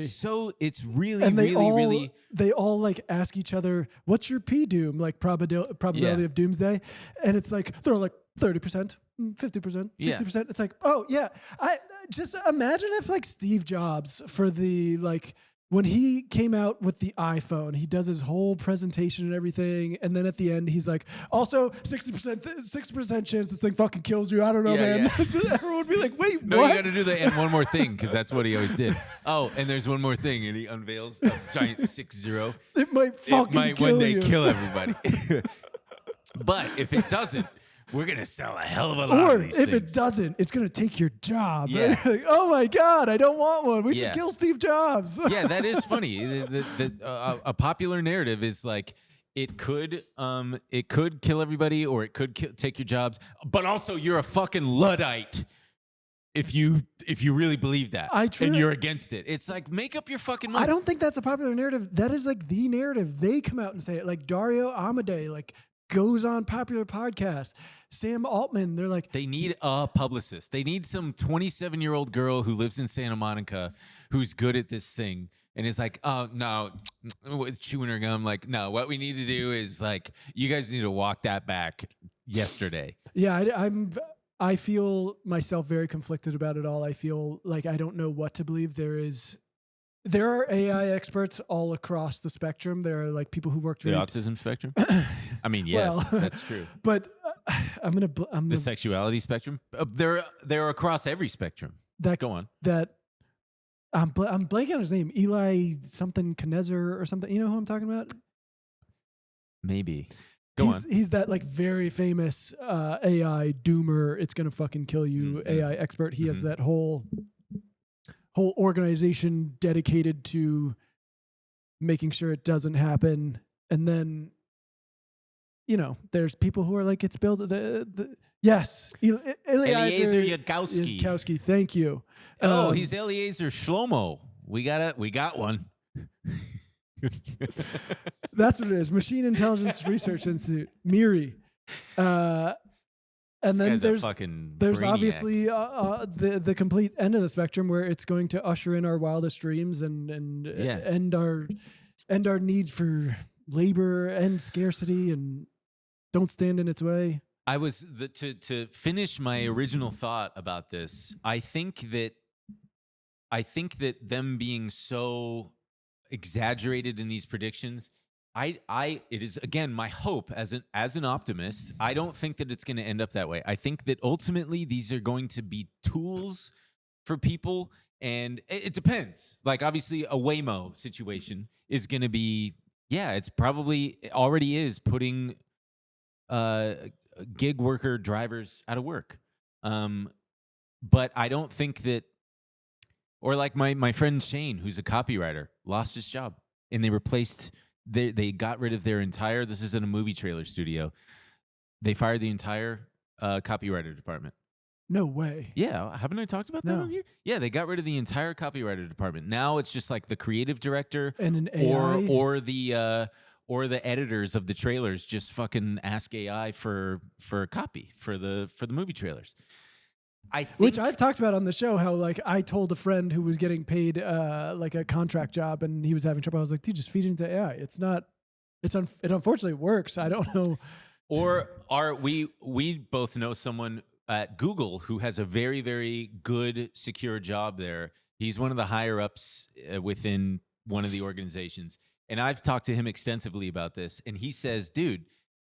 It's really, And really they all like ask each other, what's your P-doom, like probability Yeah. of doomsday? And it's like, they're like 30%, 50%, 60%. It's like, oh yeah. I just imagine if like Steve Jobs, for the like, when he came out with the iPhone, he does his whole presentation and everything, and then at the end he's like, also 6% chance this thing fucking kills you. I don't know, Yeah, man. yeah. Just, everyone would be like, wait, No, what? you got to do that. And one more thing, because that's what he always did. Oh, and there's one more thing, and he unveils a giant 6-0. It might fucking It might kill one day you. kill everybody. But if it doesn't, we're gonna sell a hell of a lot Or of these if things. it doesn't, it's going to take your job. Yeah. Like, oh my God, I don't want one. We Yeah. should kill Steve Jobs. Yeah, that is funny. A popular narrative is like, it could kill everybody, or it could take your jobs, but also you're a fucking Luddite if you really believe that, I and truly- you're against it. It's like, make up your fucking mind. I don't think that's a popular narrative. That is like the narrative. They come out and say it. Like Dario Amodei, like goes on popular podcasts. Sam Altman, they're like, They need a publicist. They need some 27-year-old girl who lives in Santa Monica who's good at this thing and is like, oh, no, with chewing her gum. Like, no, what we need to do is like, you guys need to walk that back yesterday. yeah, I feel myself very conflicted about it all. I feel like I don't know what to believe. There are AI experts all across the spectrum. There are like people who worked The very autism spectrum? I mean, yes, Well, that's true. But I'm The gonna sexuality spectrum? They're across every spectrum. that Go on. that I'm blanking on his name. Eli something Knezer or something. You know who I'm talking about? Maybe. Go on. He's that like very famous AI doomer. It's gonna fucking kill you. Mhm. AI expert. He has Mhm. that whole organization dedicated to making sure it doesn't happen. And then, you know, there's people who are like, it's built yes, Eliezer Eliezer Yudkowsky. Yudkowsky. Thank you. Oh, he's Eliezer Shlomo. We got one. That's what it is. Machine Intelligence Research Institute, MIRI. And This then guy's a there's fucking there's brainiac. obviously the complete end of the spectrum where it's going to usher in our wildest dreams and Yeah. end our need for labor and scarcity and don't stand in its way. To finish my original thought about this. I think that them being so exaggerated in these predictions, it is again my hope as an optimist. I don't think that it's going to end up that way. I think that ultimately these are going to be tools for people, and it depends. Like obviously a Waymo situation is going to be, it's probably already is putting gig worker drivers out of work. But I don't think that, or like my friend Shane, who's a copywriter, lost his job and they got rid of their entire, this is in a movie trailer studio. They fired the entire copywriter department. No way. Yeah. Haven't I talked about that on here? Yeah. They got rid of the entire copywriter department. Now it's just like the creative director and an AI or the editors of the trailers just fucking ask AI for copy for the movie trailers. Which I've talked about on the show, how like I told a friend who was getting paid like a contract job and he was having trouble. I was like, dude, just feed it into AI. It unfortunately works. I don't know. Or we both know someone at Google who has a very, very good, secure job there. He's one of the higher ups within one of the organizations. And I've talked to him extensively about this. And he says, dude,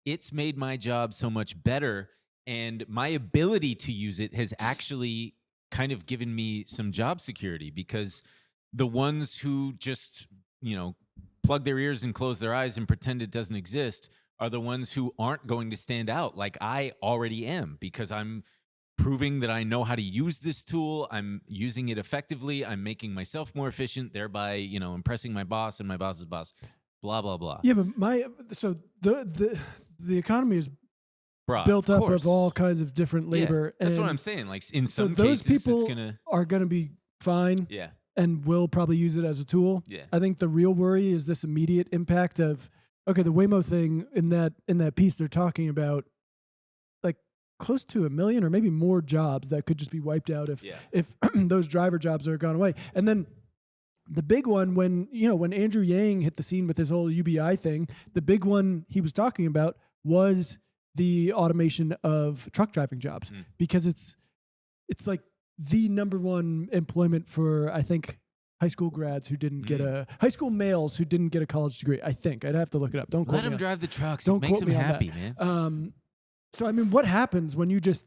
it's made my job so much better. And my ability to use it has actually kind of given me some job security, because the ones who just, plug their ears and close their eyes and pretend it doesn't exist are the ones who aren't going to stand out like I already am, because I'm proving that I know how to use this tool. I'm using it effectively. I'm making myself more efficient, thereby, impressing my boss and my boss's boss, blah, blah, blah. Yeah, but the economy is built up of all kinds of different labor. Yeah, that's what I'm saying. Like in some those cases, people are going to be fine. Yeah. And will probably use it as a tool. Yeah. I think the real worry is this immediate impact of, okay, the Waymo thing in that piece, they're talking about like close to 1 million or maybe more jobs that could just be wiped out if those driver jobs are gone away. And then the big one, when Andrew Yang hit the scene with his whole UBI thing, the big one he was talking about was the automation of truck driving jobs, because it's like the number one employment for, I think, high school grads who didn't get high school males who didn't get a college degree. I think I'd have to look it up. Don't quote let me them drive the trucks. Don't it makes quote them me on happy, that. man. So I mean, what happens when you just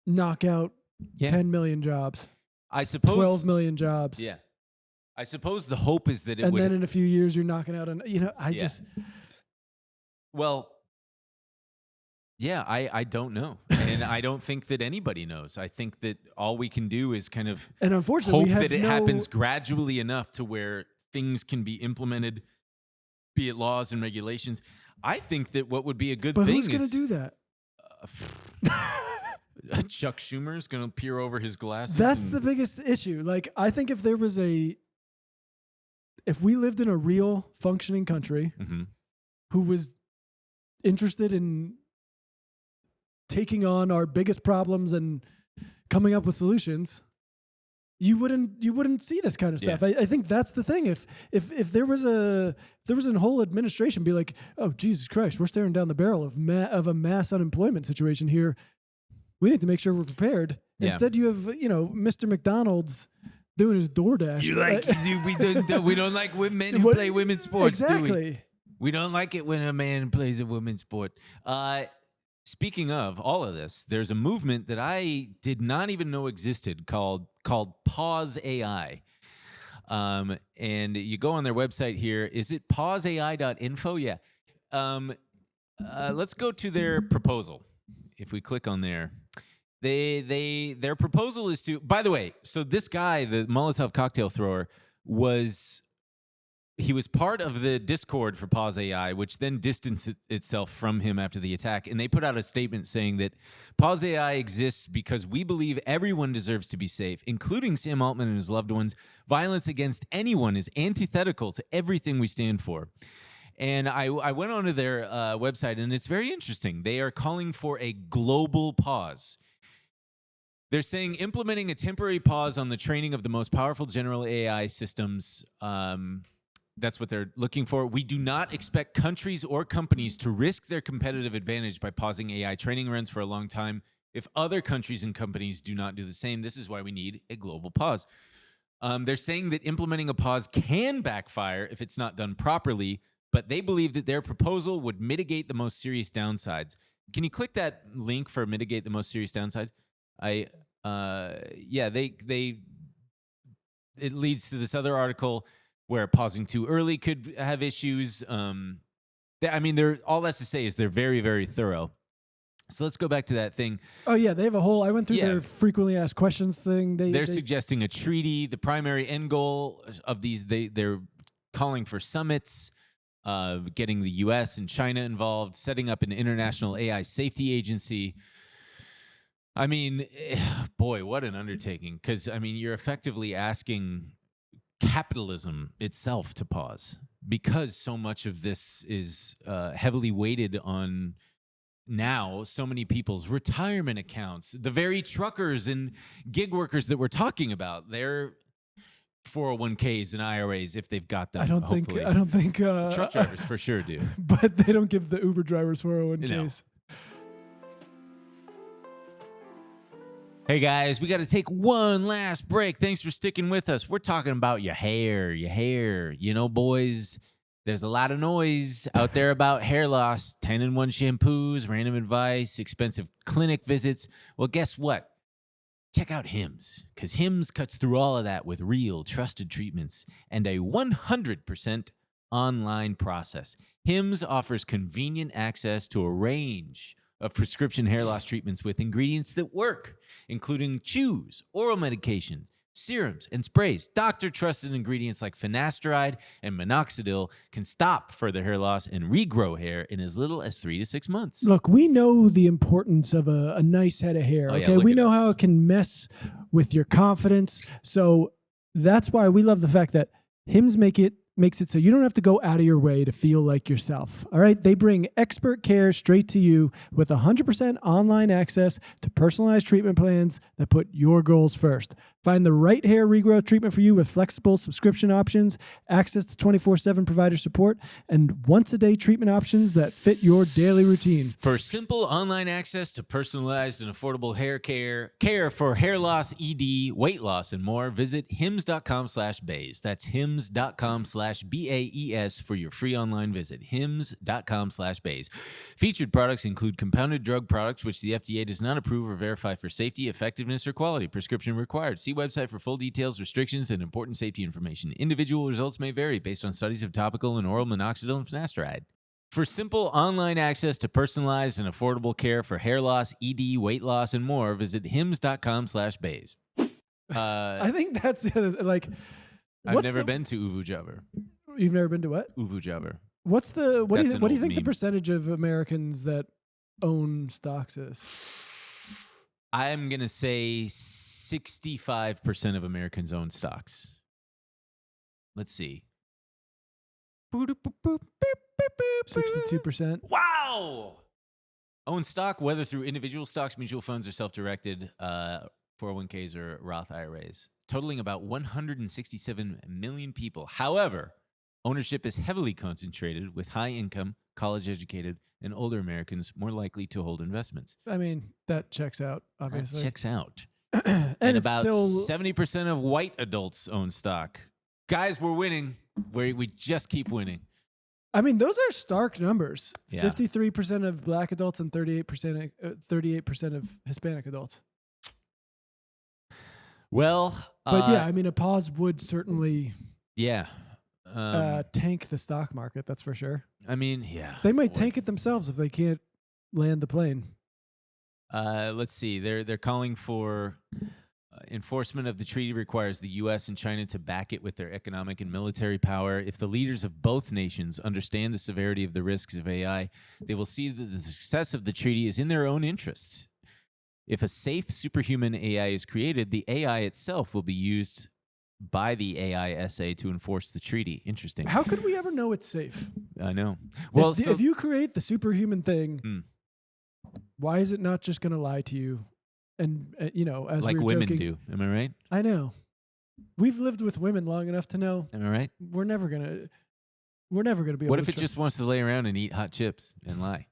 knock out 10 million jobs? I suppose 12 million jobs. Yeah. I suppose the hope is that it and would. then in a few years you're knocking out I don't know. And I don't think that anybody knows. I think that all we can do is kind of and unfortunately hope that it happens gradually enough to where things can be implemented, be it laws and regulations. I think that what would be a good thing is... But who's going to do that? Chuck Schumer's going to peer over his glasses. That's the biggest issue. Like, I think if we lived in a real functioning country who was interested in taking on our biggest problems and coming up with solutions, you wouldn't see this kind of stuff. Yeah. I think that's the thing. If there was a whole administration be like, oh Jesus Christ, we're staring down the barrel of a mass unemployment situation here, we need to make sure we're prepared. Yeah. Instead, you have Mr. McDonald's doing his DoorDash. We don't like men who play women's sports. Exactly. Do we? We don't like it when a man plays a women's sport. Speaking of all of this, there's a movement that I did not even know existed called PauseAI. And you go on their website here. Is it pauseai.info? Yeah. Let's go to their proposal. If we click on there, their proposal is to, by the way, so this guy, the Molotov cocktail thrower, was part of the Discord for PauseAI, which then distanced itself from him after the attack. And they put out a statement saying that PauseAI exists because we believe everyone deserves to be safe, including Sam Altman and his loved ones. Violence against anyone is antithetical to everything we stand for. And I went onto their website, and it's very interesting. They are calling for a global pause. They're saying implementing a temporary pause on the training of the most powerful general AI systems That's what they're looking for. We do not expect countries or companies to risk their competitive advantage by pausing AI training runs for a long time. If other countries and companies do not do the same, this is why we need a global pause. They're saying that implementing a pause can backfire if it's not done properly, but they believe that their proposal would mitigate the most serious downsides. Can you click that link for mitigate the most serious downsides? It leads to this other article where pausing too early could have issues. All that's to say is they're very, very thorough. So let's go back to that thing. Oh, yeah. They have a whole, I went through their frequently asked questions thing. They're suggesting a treaty. The primary end goal of these, they're calling for summits, getting the U.S. and China involved, setting up an international AI safety agency. I mean, boy, what an undertaking. Because, I mean, you're effectively asking capitalism itself to pause because so much of this is heavily weighted on now so many people's retirement accounts. The very truckers and gig workers that we're talking about, their 401ks and IRAs, if they've got them. I don't think truck drivers for sure do. But they don't give the Uber drivers 401ks. Hey guys, we got to take one last break. Thanks for sticking with us. We're talking about your hair. You know, boys, there's a lot of noise out there about hair loss, 10-in-1 shampoos, random advice, expensive clinic visits. Well, guess what? Check out Hims, because Hims cuts through all of that with real, trusted treatments and a 100% online process. Hims offers convenient access to a range of prescription hair loss treatments with ingredients that work, including chews, oral medications, serums, and sprays. Doctor-trusted ingredients like finasteride and minoxidil can stop further hair loss and regrow hair in as little as 3 to 6 months. Look, we know the importance of a nice head of hair, okay? We know how it can mess with your confidence. So that's why we love the fact that Hims makes it so you don't have to go out of your way to feel like yourself. All right. They bring expert care straight to you with 100% online access to personalized treatment plans that put your goals first. Find the right hair regrowth treatment for you with flexible subscription options, access to 24/7 provider support, and once-a-day treatment options that fit your daily routine. For simple online access to personalized and affordable hair care for hair loss, ED, weight loss, and more, visit hims.com/bays. That's hims.com/BAES for your free online visit. hims.com/bays. Featured products include compounded drug products, which the FDA does not approve or verify for safety, effectiveness, or quality. Prescription required. See website for full details, restrictions, and important safety information. Individual results may vary based on studies of topical and oral minoxidil and finasteride. For simple online access to personalized and affordable care for hair loss, ED, weight loss, and more, visit hims.com/bays. I think that's like... I've never been to Uvu Jabber. You've never been to what? Uvu Jabber. What do you think meme. the percentage of Americans that own stocks is? I'm going to say 65% of Americans own stocks. Let's see. 62%. Wow! Own stock, whether through individual stocks, mutual funds, or self-directed 401ks or Roth IRAs, totaling about 167 million people. However, ownership is heavily concentrated with high-income, college-educated, and older Americans more likely to hold investments. I mean, that checks out, obviously. That checks out. and about still... 70% of white adults own stock. Guys, we're winning. We just keep winning. I mean, those are stark numbers. Yeah. 53% of black adults and 38% of Hispanic adults. Well, but yeah, I mean, a pause would certainly tank the stock market. That's for sure. I mean, yeah, they might tank it themselves if they can't land the plane. Let's see. They're calling for enforcement of the treaty requires the U.S. and China to back it with their economic and military power. If the leaders of both nations understand the severity of the risks of AI, they will see that the success of the treaty is in their own interests. If a safe superhuman AI is created, the AI itself will be used by the AI SA to enforce the treaty. Interesting. How could we ever know it's safe? I know. Well, if you create the superhuman thing, why is it not just going to lie to you? And, as like we were women joking, do. Am I right? I know. We've lived with women long enough to know. Am I right? We're never going to... We're never going to be able What to if it trust. just wants to lay around and eat hot chips and lie?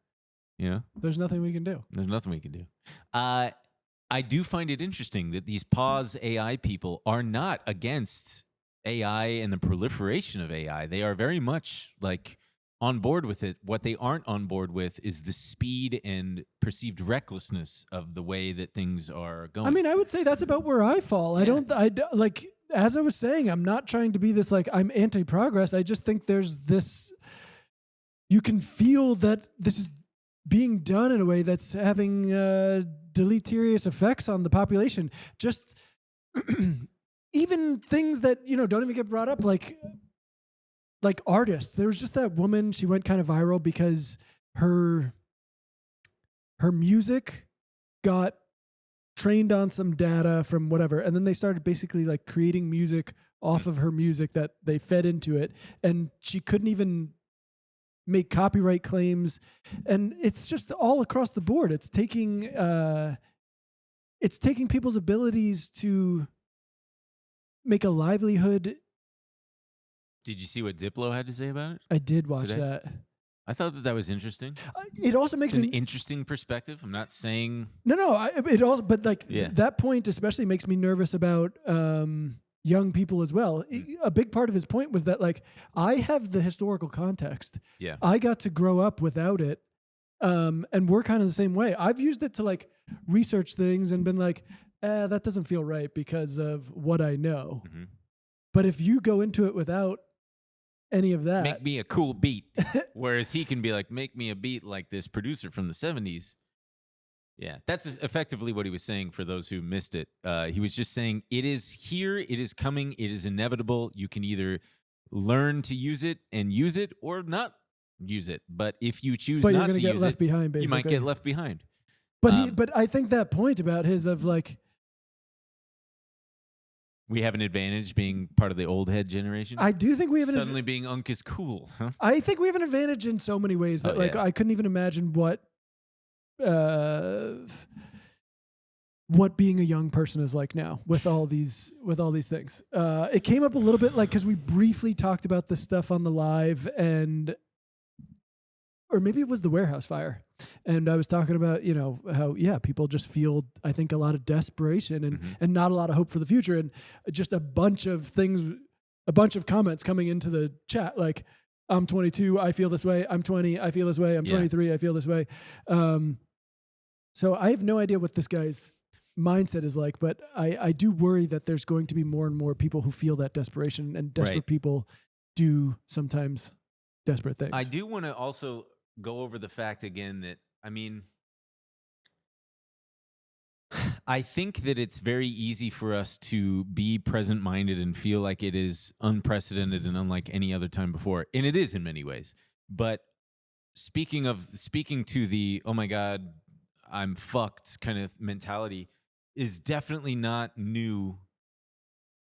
You know? There's nothing we can do. There's nothing we can do. I do find it interesting that these PauseAI people are not against AI and the proliferation of AI. They are very much like on board with it. What they aren't on board with is the speed and perceived recklessness of the way that things are going. I mean, I would say that's about where I fall. I don't like, as I was saying, I'm not trying to be this like I'm anti-progress. I just think there's this, you can feel that this is being done in a way that's having deleterious effects on the population. Just even things that, you know, don't even get brought up, like artists. There was just that woman, she went kind of viral because her music got trained on some data from whatever, and then they started basically like creating music off of her music that they fed into it, and she couldn't even make copyright claims. And it's just all across the board. It's taking people's abilities to make a livelihood. Did you see what Diplo had to say about it? I did watch Today? that. I thought that was interesting. It also makes It's me an interesting perspective. I'm not saying it also, but like Yeah. that point especially makes me nervous about young people as well. A big part of his point was that like I have the historical context. Yeah. I got to grow up without it, and we're kind of the same way. I've used it to like research things and been like, that doesn't feel right because of what I know. Mhm. But if you go into it without any of that, Make me a cool beat. Whereas he can be like, make me a beat like this producer from the 70s. Yeah, that's effectively what he was saying for those who missed it. He was just saying, it is here, it is coming, it is inevitable. You can either learn to use it and use it or not use it. But if you choose but you're not going to to get use left it, behind. Basically, you might get left behind. But but I think that point about his of like, We have an advantage being part of the old head generation. I do think we have Suddenly being Unk is cool, huh? I think we have an advantage in so many ways that like yeah. I couldn't even imagine what being a young person is like now with all these things. It came up a little bit like because we briefly talked about this stuff on the live, and or maybe it was the warehouse fire, and I was talking about, you know, how people just feel, I think, a lot of desperation and not a lot of hope for the future, and just a bunch of comments coming into the chat like, I'm 22, I feel this way. I'm 20, I feel this way. I'm 23, I feel this way. So I have no idea what this guy's mindset is like, but I do worry that there's going to be more and more people who feel that desperation, and desperate people do sometimes desperate things. I do want to also go over the fact again that, I mean, I think that it's very easy for us to be present-minded and feel like it is unprecedented and unlike any other time before. And it is in many ways. But speaking to the, oh my God, I'm fucked kind of mentality is definitely not new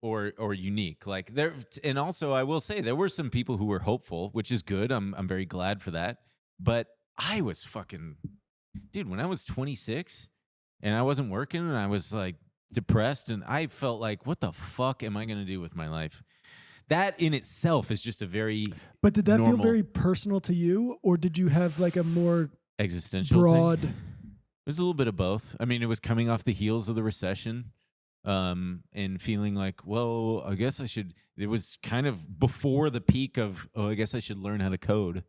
or unique. Like there, and also I will say there were some people who were hopeful, which is good. I'm very glad for that. But I was fucking, dude, when I was 26 and I wasn't working and I was like depressed and I felt like, what the fuck am I going to do with my life? That in itself is just a very But did that normal, feel very personal to you, or did you have like a more existential broad thing. It was a little bit of both. I mean, it was coming off the heels of the recession, and feeling like, well, I guess I should. It was kind of before the peak of, oh, I guess I should learn how to code.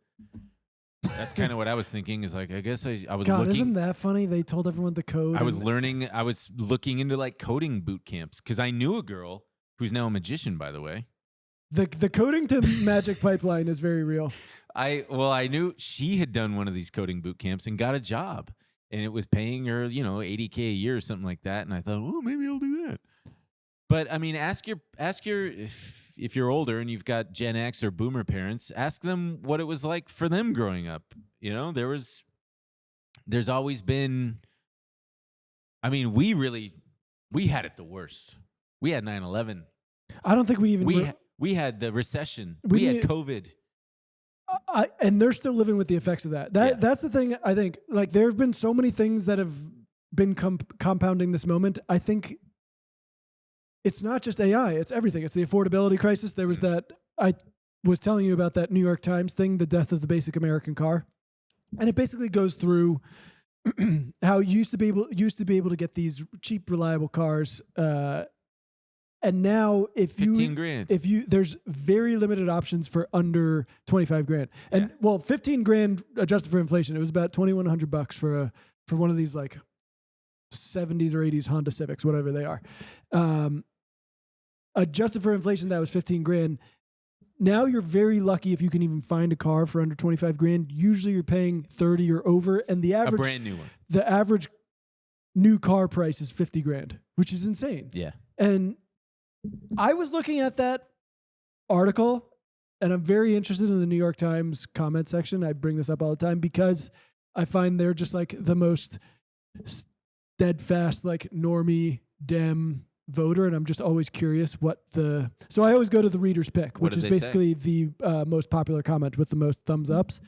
That's kind of what I was thinking. Is like, I guess I was God, looking. isn't that funny? They told everyone to code. I was learning. I was looking into like coding boot camps because I knew a girl who's now a magician, by the way. The coding to magic pipeline is very real. I knew she had done one of these coding boot camps and got a job, and it was paying her, $80K a year or something like that. And I thought, oh, maybe I'll do that. But I mean, ask your if you're older and you've got Gen X or Boomer parents, ask them what it was like for them growing up. There's always been. I mean, we had it the worst. We had 9/11. I don't think we even. We had the recession. We had did- COVID. And they're still living with the effects of that. That's the thing. I think like there have been so many things that have been compounding this moment. I think it's not just AI; it's everything. It's the affordability crisis. There was that. was telling you about that New York Times thing, the death of the basic American car, and it basically goes through how you used to be able to get these cheap, reliable cars, and now if 15 grand. there's very limited options for under 25 grand, and 15 grand adjusted for inflation, it was about $2,100 for one of these like 70s or 80s Honda Civics, whatever they are. Adjusted for inflation, that was 15 grand. Now you're very lucky if you can even find a car for under 25 grand. Usually you're paying 30 or over, and the average, a brand new one. The average new car price is 50 grand, which is insane. Yeah. And I was looking at that article, and I'm very interested in the New York Times comment section. I bring this up all the time because I find they're just like the most steadfast, like normie Dem voter, and I'm just always curious so I always go to the reader's pick, which is basically the most popular comment with the most thumbs ups.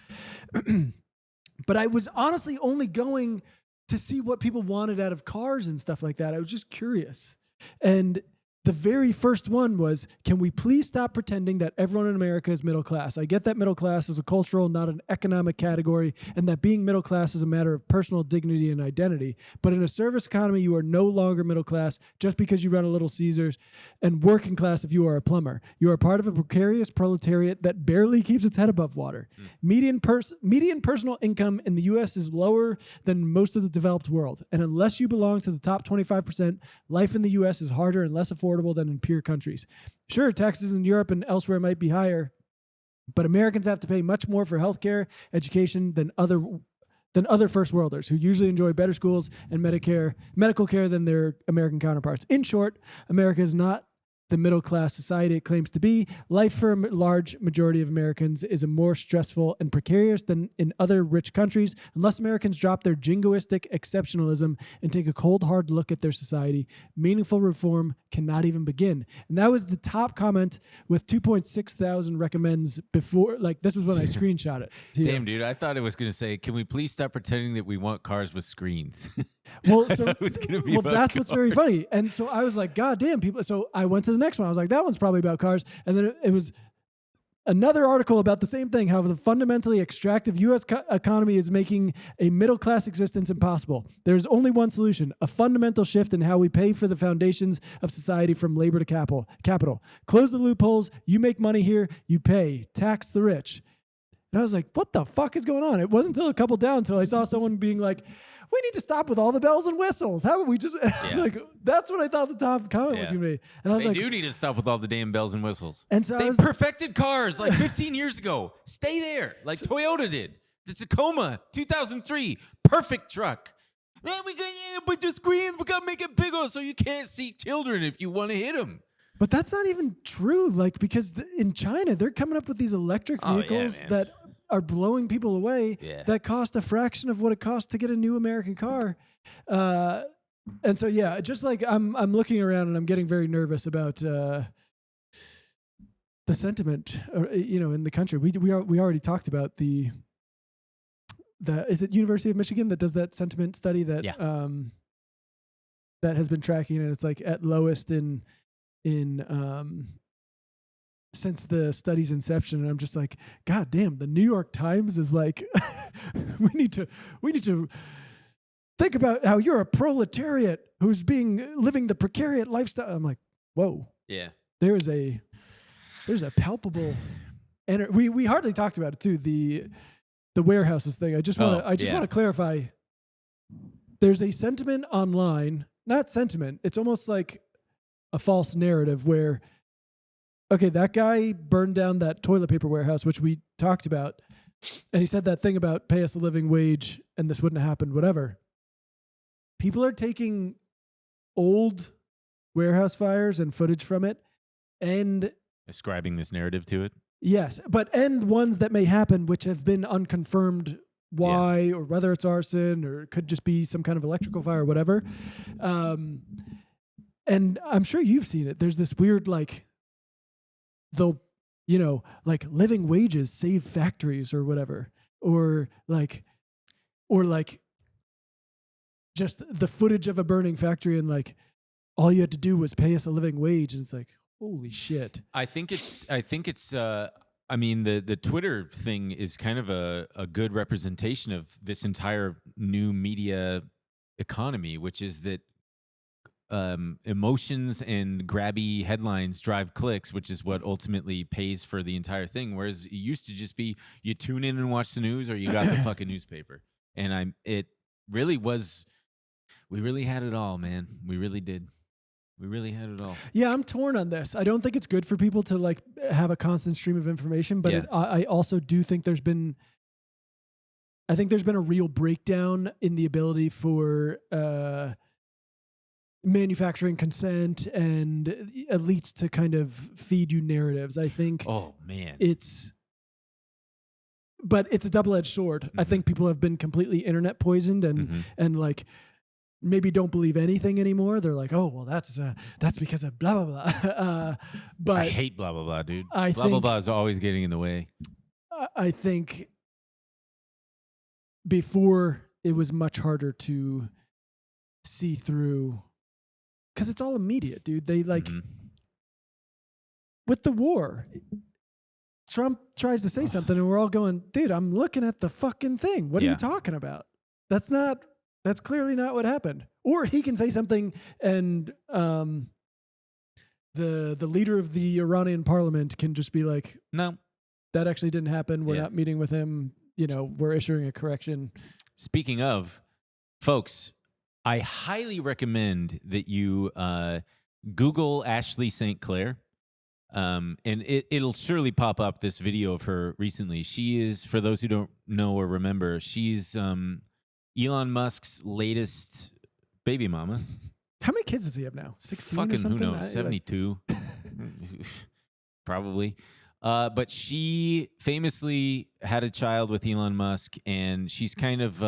But I was honestly only going to see what people wanted out of cars and stuff like that. I was just curious. And the very first one was, can we please stop pretending that everyone in America is middle class? I get that middle class is a cultural, not an economic category, and that being middle class is a matter of personal dignity and identity. But in a service economy, you are no longer middle class just because you run a Little Caesars, and working class if you are a plumber. You are part of a precarious proletariat that barely keeps its head above water. Median personal income in the U.S. is lower than most of the developed world. And unless you belong to the top 25%, life in the U.S. is harder and less affordable than in peer countries. Sure, taxes in Europe and elsewhere might be higher, but Americans have to pay much more for healthcare, education than other first worlders who usually enjoy better schools and medical care than their American counterparts. In short, America is not the middle class society it claims to be. Life for a large majority of Americans is more stressful and precarious than in other rich countries. Unless Americans drop their jingoistic exceptionalism and take a cold, hard look at their society, meaningful reform cannot even begin. And that was the top comment with 2.6 thousand recommends before. Like, this was when I screenshot it. Damn, dude, I thought it was going to say, can we please stop pretending that we want cars with screens? Well, I so thought it was gonna be about that's what's very cars. funny. And so I was like, God damn, people. So I went to the next one. I was like, that one's probably about cars. And then it was another article about the same thing, how the fundamentally extractive U.S. economy is making a middle-class existence impossible. There's only one solution, a fundamental shift in how we pay for the foundations of society from labor to capital. Close the loopholes. You make money here. You pay. Tax the rich. And I was like, what the fuck is going on? It wasn't until a couple down until I saw someone being like, we need to stop with all the bells and whistles. How about we just... I was like, that's what I thought the top comment was going to be. And I was They like... do need to stop with all the damn bells and whistles. And so they perfected cars like 15 years ago. Stay there, like Toyota did. The Tacoma, 2003, perfect truck. Yeah, but the screens, we got to make it bigger so you can't see children if you want to hit them. But that's not even true. Like, because in China, they're coming up with these electric vehicles that are blowing people away that cost a fraction of what it costs to get a new American car. And so, yeah, just like I'm looking around and I'm getting very nervous about the sentiment, in the country. We already talked about the is it University of Michigan that does that sentiment study that that has been tracking, and it's like at lowest in since the study's inception. And I'm just like, God damn, the New York Times is like, we need to think about how you're a proletariat who's living the precariat lifestyle. I'm like, whoa. Yeah. There's a palpable, and we hardly talked about it too. The warehouses thing. I just want to clarify. There's a sentiment online, not sentiment. It's almost like a false narrative where, okay, that guy burned down that toilet paper warehouse, which we talked about, and he said that thing about pay us a living wage and this wouldn't happen, whatever. People are taking old warehouse fires and footage from it and ascribing this narrative to it. Yes, and ones that may happen which have been unconfirmed why or whether it's arson or it could just be some kind of electrical fire or whatever. And I'm sure you've seen it. There's this weird like living wages save factories or whatever, or just the footage of a burning factory and like all you had to do was pay us a living wage, and it's like, holy shit. I think it's I mean, the Twitter thing is kind of a good representation of this entire new media economy, which is that emotions and grabby headlines drive clicks, which is what ultimately pays for the entire thing. Whereas it used to just be you tune in and watch the news, or you got the fucking newspaper. And it really was. We really had it all, man. We really did. We really had it all. Yeah, I'm torn on this. I don't think it's good for people to like have a constant stream of information, but I also do think there's been a real breakdown in the ability for manufacturing consent and elites to kind of feed you narratives. I think. Oh man, but it's a double-edged sword. Mm-hmm. I think people have been completely internet poisoned and like. Maybe don't believe anything anymore. They're like, oh, well, that's because of blah, blah, blah. But I hate blah, blah, blah, dude. Blah, blah is always getting in the way. I think before it was much harder to see through because it's all immediate, dude. They like, with the war, Trump tries to say something and we're all going, dude, I'm looking at the fucking thing. What are you talking about? That's clearly not what happened. Or he can say something and the leader of the Iranian parliament can just be like, no, that actually didn't happen. We're not meeting with him. You know, we're issuing a correction. Speaking of, folks, I highly recommend that you Google Ashley St. Clair. And it'll surely pop up this video of her recently. She is, for those who don't know or remember, she's Elon Musk's latest baby mama. How many kids does he have now? 16 fucking or something? Who knows? 72. Probably. But she famously had a child with Elon Musk, and she's kind of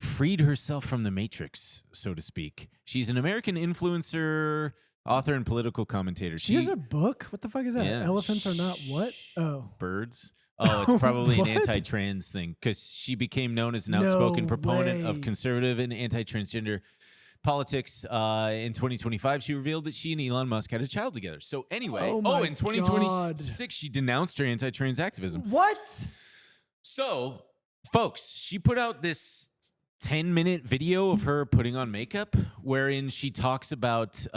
freed herself from the matrix, so to speak. She's an American influencer, author, and political commentator. She has a book? What the fuck is that? Yeah. Elephants are not what? Oh. Birds? Oh, it's probably an anti-trans thing because she became known as an outspoken proponent of conservative and anti-transgender politics. In 2025, she revealed that she and Elon Musk had a child together. So anyway, in 2026, she denounced her anti-trans activism. What? So, folks, she put out this 10-minute video of her putting on makeup wherein she talks about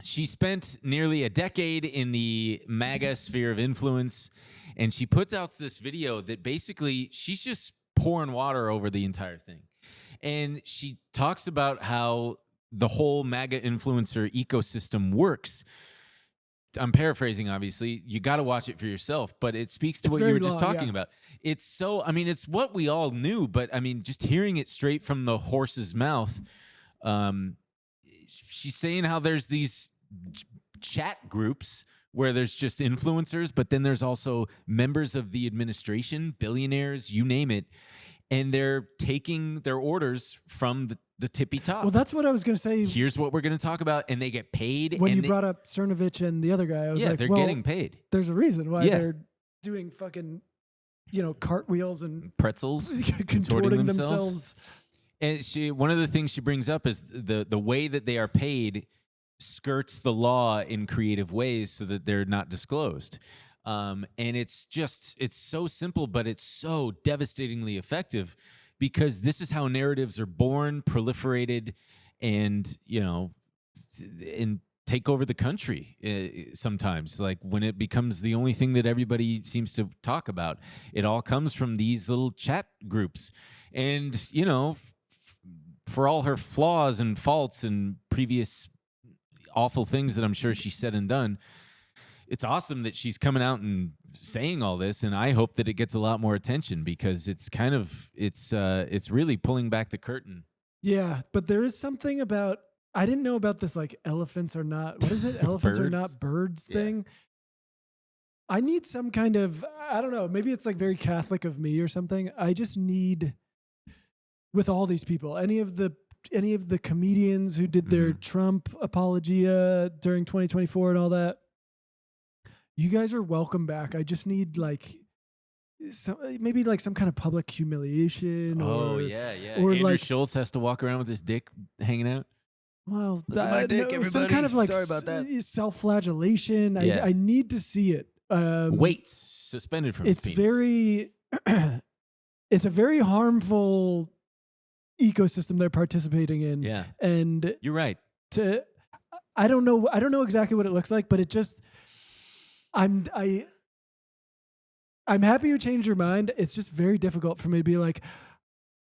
she spent nearly a decade in the MAGA sphere of influence, and she puts out this video that basically she's just pouring water over the entire thing. And she talks about how the whole MAGA influencer ecosystem works. I'm paraphrasing, obviously. You got to watch it for yourself, but it speaks to what you were just talking about. It's so, I mean, it's what we all knew, but I mean, just hearing it straight from the horse's mouth, she's saying how there's these chat groups where there's just influencers, but then there's also members of the administration, billionaires, you name it, and they're taking their orders from the tippy top. Well, that's what I was going to say. Here's what we're going to talk about, and they get paid. When you brought up Cernovich and the other guy, I was like, they're getting paid. There's a reason why they're doing fucking, cartwheels and pretzels, contorting themselves. And one of the things she brings up is the way that they are paid skirts the law in creative ways so that they're not disclosed. And it's so simple, but it's so devastatingly effective because this is how narratives are born, proliferated, and, and take over the country sometimes. Like when it becomes the only thing that everybody seems to talk about, it all comes from these little chat groups. And, for all her flaws and faults and previous awful things that I'm sure she said and done, it's awesome that she's coming out and saying all this, and I hope that it gets a lot more attention because it's kind of it's really pulling back the curtain. Yeah, but there is something about, I didn't know about this like elephants are not, what is it? Elephants are not birds thing. I need some kind of, I don't know, maybe it's like very Catholic of me or something. I just need, with all these people, any of the comedians who did their Trump apologia during 2024 and all that, you guys are welcome back. I just need some kind of public humiliation. Or Andrew Schultz has to walk around with his dick hanging out. Well, my dick, everybody. Some kind of Sorry about that. Self-flagellation. Yeah. I need to see it. Weights suspended from it's his penis. very it's a very harmful ecosystem they're participating in. Yeah. And You're right. I don't know exactly what it looks like, but it just I'm happy you changed your mind. It's just very difficult for me to be like,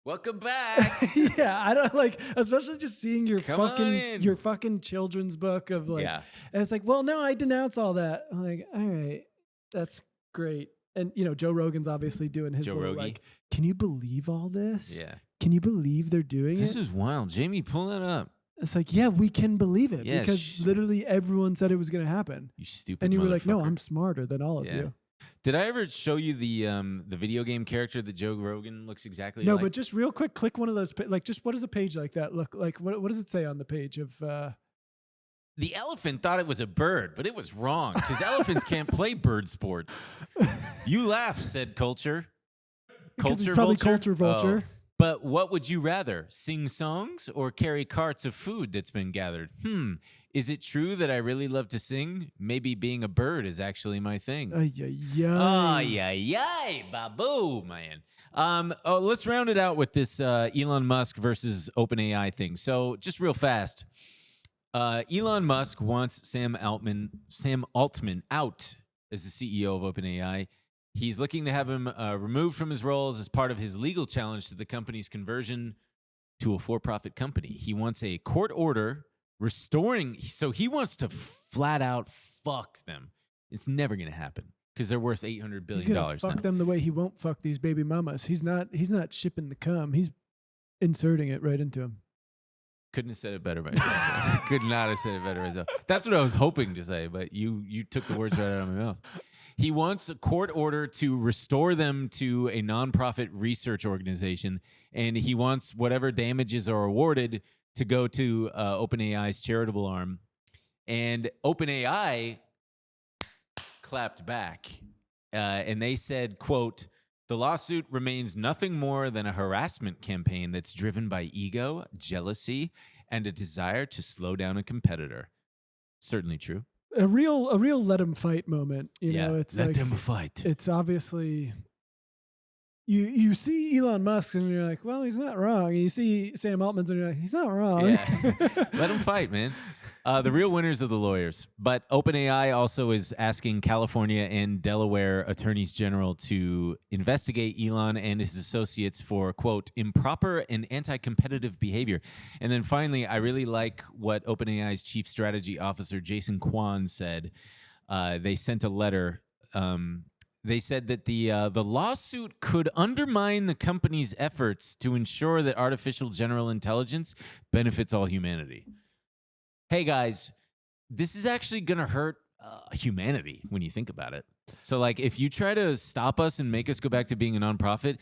welcome back. yeah, I don't like, especially just seeing your Come on in. fucking children's book of like, Yeah. and it's like, well, no, I denounce all that. I'm like, all right, that's great. And Joe Rogan's obviously doing his Joe little, Rogie. like, can you believe all this? Yeah. Can you believe they're doing This it? is wild. Jamie, pull that up. It's like, yeah, we can believe it Yeah, because literally everyone said it was going to happen. You stupid And you were like, no, motherfucker. I'm smarter than all of Yeah. you. Did I ever show you the video game character that Joe Rogan looks exactly No, like? but just real quick, click one of those. Like, just what does a page like that look like? What does it say on the page of? The elephant thought it was a bird, but it was wrong because elephants can't play bird sports. You laugh, said Culture. Because he's probably Culture Vulture. Oh. But what would you rather, sing songs or carry carts of food that's been gathered? Is it true that I really love to sing? Maybe being a bird is actually my thing. Ay, babu, man. Let's round it out with this Elon Musk versus OpenAI thing. So just real fast. Elon Musk wants Sam Altman out as the CEO of OpenAI. He's looking to have him removed from his roles as part of his legal challenge to the company's conversion to a for-profit company. He wants a court order restoring. So he wants to flat out fuck them. It's never going to happen because they're worth $800 billion He's gonna fuck now. them the way he won't fuck these baby mamas. He's not shipping the cum. He's inserting it right into him. Couldn't have said it better myself. Could not have said it better myself. That's what I was hoping to say, but you took the words right out of my mouth. He wants a court order to restore them to a nonprofit research organization, and he wants whatever damages are awarded to go to OpenAI's charitable arm. And OpenAI clapped back, and they said, quote, "The lawsuit remains nothing more than a harassment campaign that's driven by ego, jealousy, and a desire to slow down a competitor." Certainly true. A real let him fight moment. It's let like, them fight. it's obviously you see Elon Musk and you're like, well, he's not wrong. And you see Sam Altman and you're like, he's not wrong. Yeah. Let them fight, man. The real winners are the lawyers. But OpenAI also is asking California and Delaware attorneys general to investigate Elon and his associates for, quote, improper and anti-competitive behavior. And then finally, I really like what OpenAI's chief strategy officer, Jason Kwan, said. They sent a letter. They said that the lawsuit could undermine the company's efforts to ensure that artificial general intelligence benefits all humanity. Hey, guys, this is actually going to hurt humanity when you think about it. So, like, if you try to stop us and make us go back to being a nonprofit,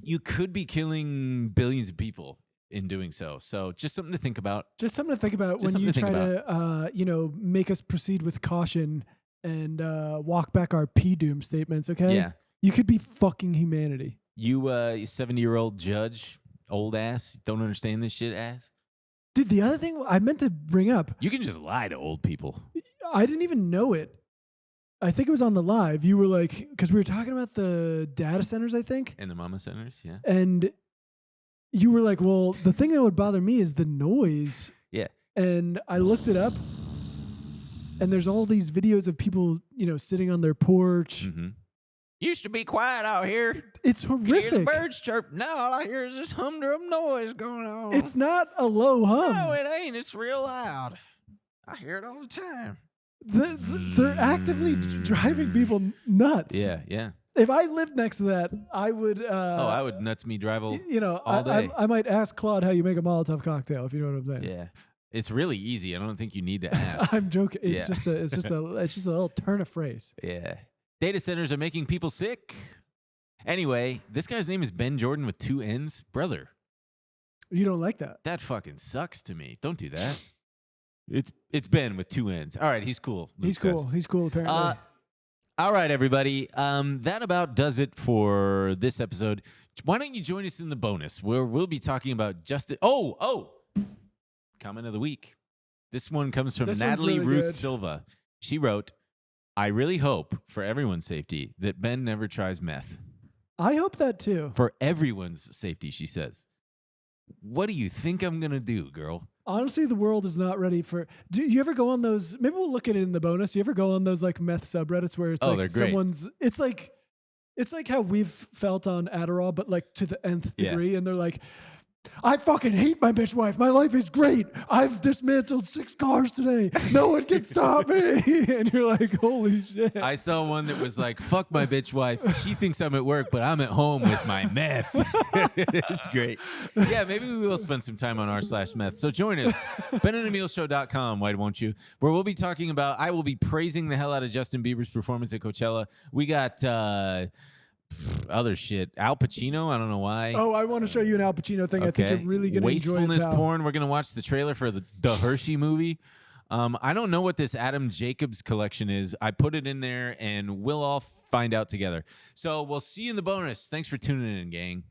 you could be killing billions of people in doing so. So just something to think about. Just something to think about Just when you something to try think to, make us proceed with caution and walk back our P-doom statements, okay? Yeah. You could be fucking humanity. You 70-year-old judge, old ass, don't understand this shit ass. Dude, the other thing I meant to bring up, You can just lie to old people. I didn't even know it. I think it was on the live. You were like, because we were talking about the data centers, I think. And the mama centers, yeah. And you were like, well, the thing that would bother me is the noise. Yeah. And I looked it up. And there's all these videos of people, sitting on their porch. Mm-hmm. Used to be quiet out here. It's You hear the horrific. birds chirp. Now all I hear is this humdrum noise going on. It's not a low hum. No, it ain't. It's real loud. I hear it all the time. They're actively driving people nuts. Yeah, yeah. If I lived next to that, I would. I would nuts me drive all I day. I might ask Claude how you make a Molotov cocktail, if you know what I'm saying. Yeah. It's really easy. I don't think you need to ask. I'm joking. It's Yeah. just a little turn of phrase. Yeah. Data centers are making people sick. Anyway, this guy's name is Ben Jordan with 2 N's. Brother, You don't like that? that fucking sucks to me. Don't do that. It's Ben with 2 N's. All right, he's cool. Luke He's cool. says. He's cool. Apparently. All right, everybody. That about does it for this episode. Why don't you join us in the bonus where we'll be talking about justice. Oh, comment of the week. This one comes from This one's Natalie really Ruth good. Silva. She wrote, I really hope, for everyone's safety, that Ben never tries meth. I hope that too. For everyone's safety, she says. What do you think I'm going to do, girl? Honestly, the world is not ready for. Do you ever go on those? Maybe we'll look at it in the bonus. You ever go on those like meth subreddits where it's Oh, like they're great. someone's? It's like how we've felt on Adderall, but like to the nth Yeah. degree. And they're like, I fucking hate my bitch wife. My life is great. I've dismantled 6 cars today. No one can stop me. And you're like, holy shit. I saw one that was like, fuck my bitch wife. She thinks I'm at work, but I'm at home with my meth. It's great. Yeah, maybe we will spend some time on r/meth. So join us, benandemilshow.com, why won't you? Where we'll be talking about, I will be praising the hell out of Justin Bieber's performance at Coachella. We got other shit. Al Pacino, I don't know why. Oh, I want to show you an Al Pacino thing. I think you're really going to enjoy it. Wastefulness pal. porn. We're going to watch the trailer for the Hershey movie. I don't know what this Adam Jacobs collection is. I put it in there, and we'll all find out together. So we'll see you in the bonus. Thanks for tuning in, gang.